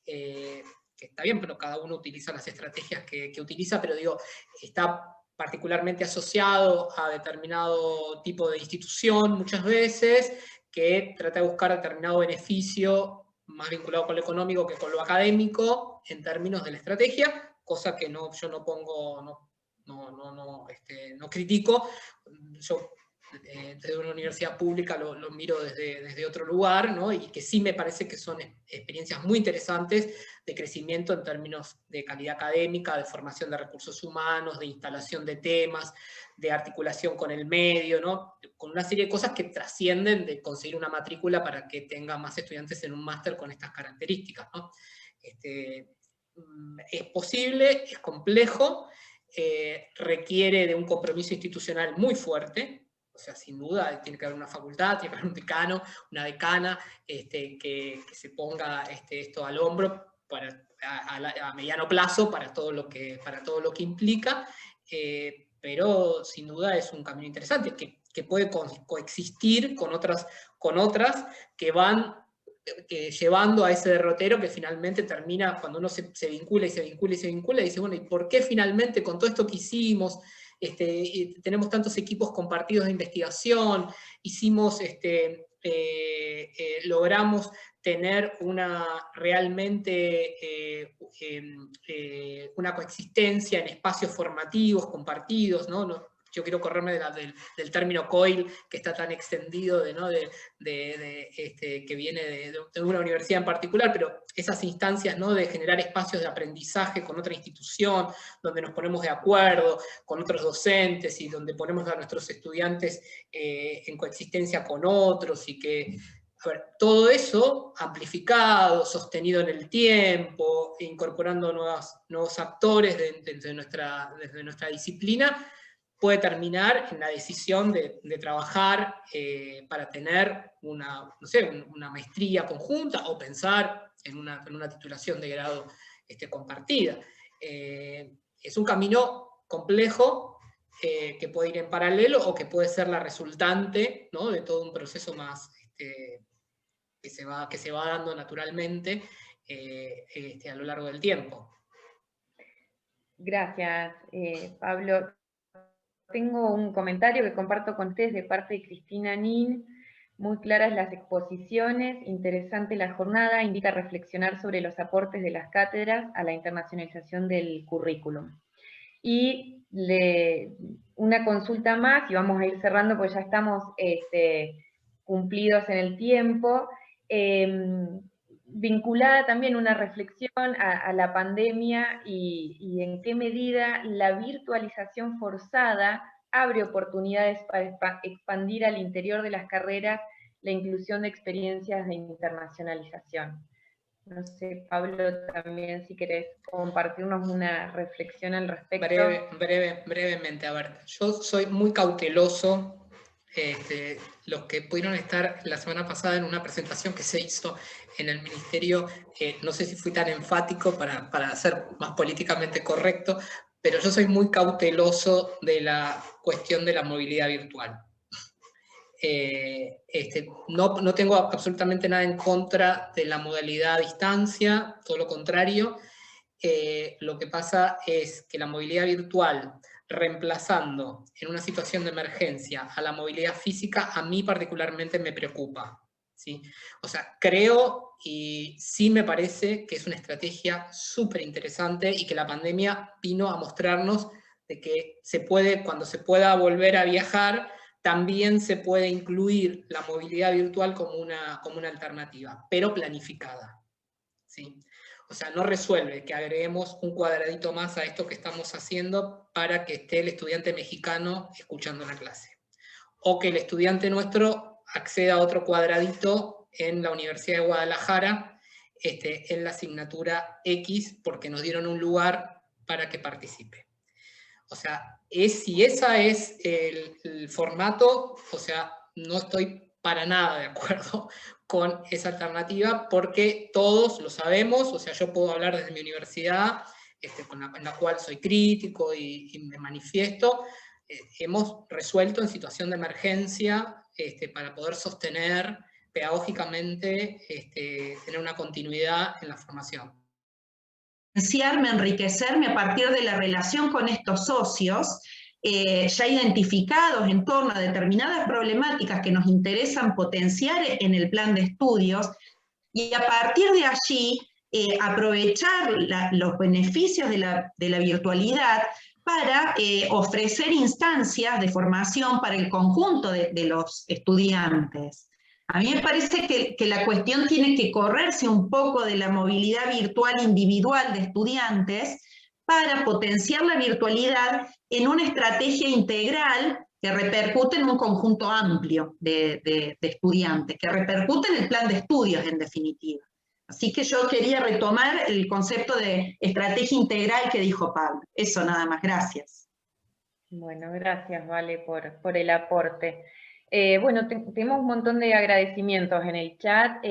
está bien, pero cada uno utiliza las estrategias que utiliza, pero digo, está particularmente asociado a determinado tipo de institución muchas veces, que trata de buscar determinado beneficio más vinculado con lo económico que con lo académico en términos de la estrategia, cosa que yo no pongo, no critico. Yo desde una universidad pública lo miro desde otro lugar, ¿no? Y que sí me parece que son experiencias muy interesantes de crecimiento en términos de calidad académica, de formación de recursos humanos, de instalación de temas, de articulación con el medio, ¿no? Con una serie de cosas que trascienden de conseguir una matrícula para que tenga más estudiantes en un máster con estas características, ¿no? es posible, es complejo, requiere de un compromiso institucional muy fuerte. O sea, sin duda, tiene que haber una facultad, tiene que haber un decano, una decana, que se ponga esto al hombro a mediano plazo para todo lo que implica, pero sin duda es un camino interesante, que puede coexistir con otras que van llevando a ese derrotero que finalmente termina, cuando uno se vincula y se vincula y se vincula, y dice, bueno, ¿y por qué finalmente con todo esto que hicimos, tenemos tantos equipos compartidos de investigación, logramos tener realmente una coexistencia en espacios formativos compartidos, ¿no? Yo quiero correrme del término COIL, que está tan extendido, que viene de una universidad en particular, pero esas instancias, ¿no?, de generar espacios de aprendizaje con otra institución, donde nos ponemos de acuerdo con otros docentes y donde ponemos a nuestros estudiantes en coexistencia con otros, y que, a ver, todo eso amplificado, sostenido en el tiempo, incorporando nuevos actores desde nuestra disciplina, puede terminar en la decisión de trabajar para tener una maestría conjunta o pensar en una titulación de grado compartida. Es un camino complejo que puede ir en paralelo o que puede ser la resultante, ¿no?, de todo un proceso más que se va dando naturalmente a lo largo del tiempo. Gracias, Pablo. Tengo un comentario que comparto con ustedes de parte de Cristina Nin. Muy claras las exposiciones, interesante la jornada, invita a reflexionar sobre los aportes de las cátedras a la internacionalización del currículum. Y una consulta más, y vamos a ir cerrando porque ya estamos cumplidos en el tiempo, vinculada también una reflexión a la pandemia y en qué medida la virtualización forzada abre oportunidades para expandir al interior de las carreras la inclusión de experiencias de internacionalización. No sé, Pablo, también si querés compartirnos una reflexión al respecto. Brevemente, a ver, yo soy muy cauteloso. Los que pudieron estar la semana pasada en una presentación que se hizo en el Ministerio, no sé si fui tan enfático para ser más políticamente correcto, pero yo soy muy cauteloso de la cuestión de la movilidad virtual. No tengo absolutamente nada en contra de la modalidad a distancia, todo lo contrario. Lo que pasa es que la movilidad virtual, reemplazando en una situación de emergencia a la movilidad física, a mí particularmente me preocupa, ¿sí? O sea, creo y sí me parece que es una estrategia súper interesante y que la pandemia vino a mostrarnos de que cuando se pueda volver a viajar, también se puede incluir la movilidad virtual como una alternativa, pero planificada, ¿sí? O sea, no resuelve que agreguemos un cuadradito más a esto que estamos haciendo para que esté el estudiante mexicano escuchando la clase. O que el estudiante nuestro acceda a otro cuadradito en la Universidad de Guadalajara, en la asignatura X, porque nos dieron un lugar para que participe. O sea, si ese es el formato, o sea, no estoy para nada de acuerdo con esa alternativa, porque todos lo sabemos. O sea, yo puedo hablar desde mi universidad, en la cual soy crítico y me manifiesto. Hemos resuelto en situación de emergencia para poder sostener pedagógicamente, tener una continuidad en la formación. Enriquecerme a partir de la relación con estos socios, ya identificados en torno a determinadas problemáticas que nos interesan potenciar en el plan de estudios, y a partir de allí aprovechar los beneficios de la virtualidad para ofrecer instancias de formación para el conjunto de los estudiantes. A mí me parece que la cuestión tiene que correrse un poco de la movilidad virtual individual de estudiantes para potenciar la virtualidad en una estrategia integral que repercute en un conjunto amplio de estudiantes, que repercute en el plan de estudios en definitiva. Así que yo quería retomar el concepto de estrategia integral que dijo Pablo. Eso nada más, gracias. Bueno, gracias, Vale, por el aporte. Bueno, tenemos un montón de agradecimientos en el chat.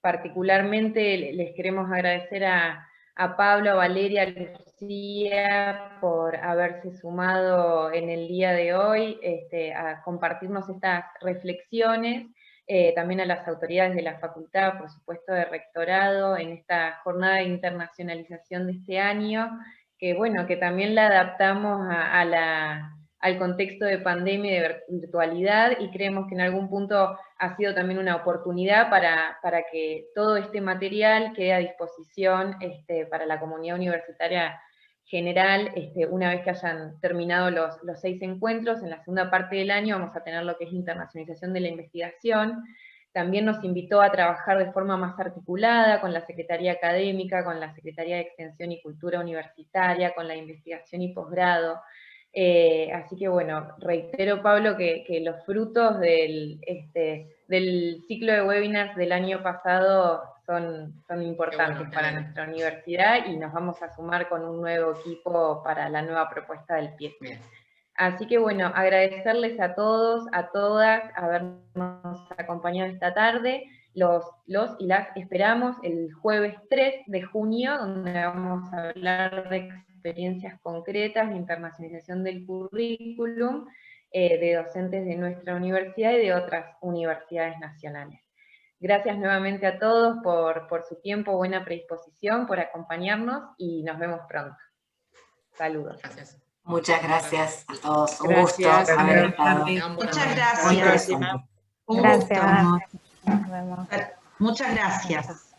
Particularmente les queremos agradecer a Pablo, a Valeria, a Lucía por haberse sumado en el día de hoy a compartirnos estas reflexiones. También a las autoridades de la facultad, por supuesto de rectorado, en esta jornada de internacionalización de este año, que bueno, que también la adaptamos al contexto de pandemia y de virtualidad, y creemos que en algún punto ha sido también una oportunidad para que todo este material quede a disposición para la comunidad universitaria general, una vez que hayan terminado los 6 encuentros. En la segunda parte del año vamos a tener lo que es internacionalización de la investigación. También nos invitó a trabajar de forma más articulada con la Secretaría Académica, con la Secretaría de Extensión y Cultura Universitaria, con la investigación y posgrado. Así que bueno, reitero, Pablo, que los frutos del ciclo de webinars del año pasado son importantes para nuestra universidad, y nos vamos a sumar con un nuevo equipo para la nueva propuesta del PIE. Así que bueno, agradecerles a todos, a todas, habernos acompañado esta tarde. Los y las esperamos el jueves 3 de junio, donde vamos a hablar de experiencias concretas de internacionalización del currículum de docentes de nuestra universidad y de otras universidades nacionales. Gracias nuevamente a todos por su tiempo, buena predisposición, por acompañarnos, y nos vemos pronto. Saludos. Gracias. Muchas gracias a todos. Un Gracias. gusto haber estado. Muchas Muy gracias. interesante. Un Gracias. gusto. Nos vemos. Muchas gracias.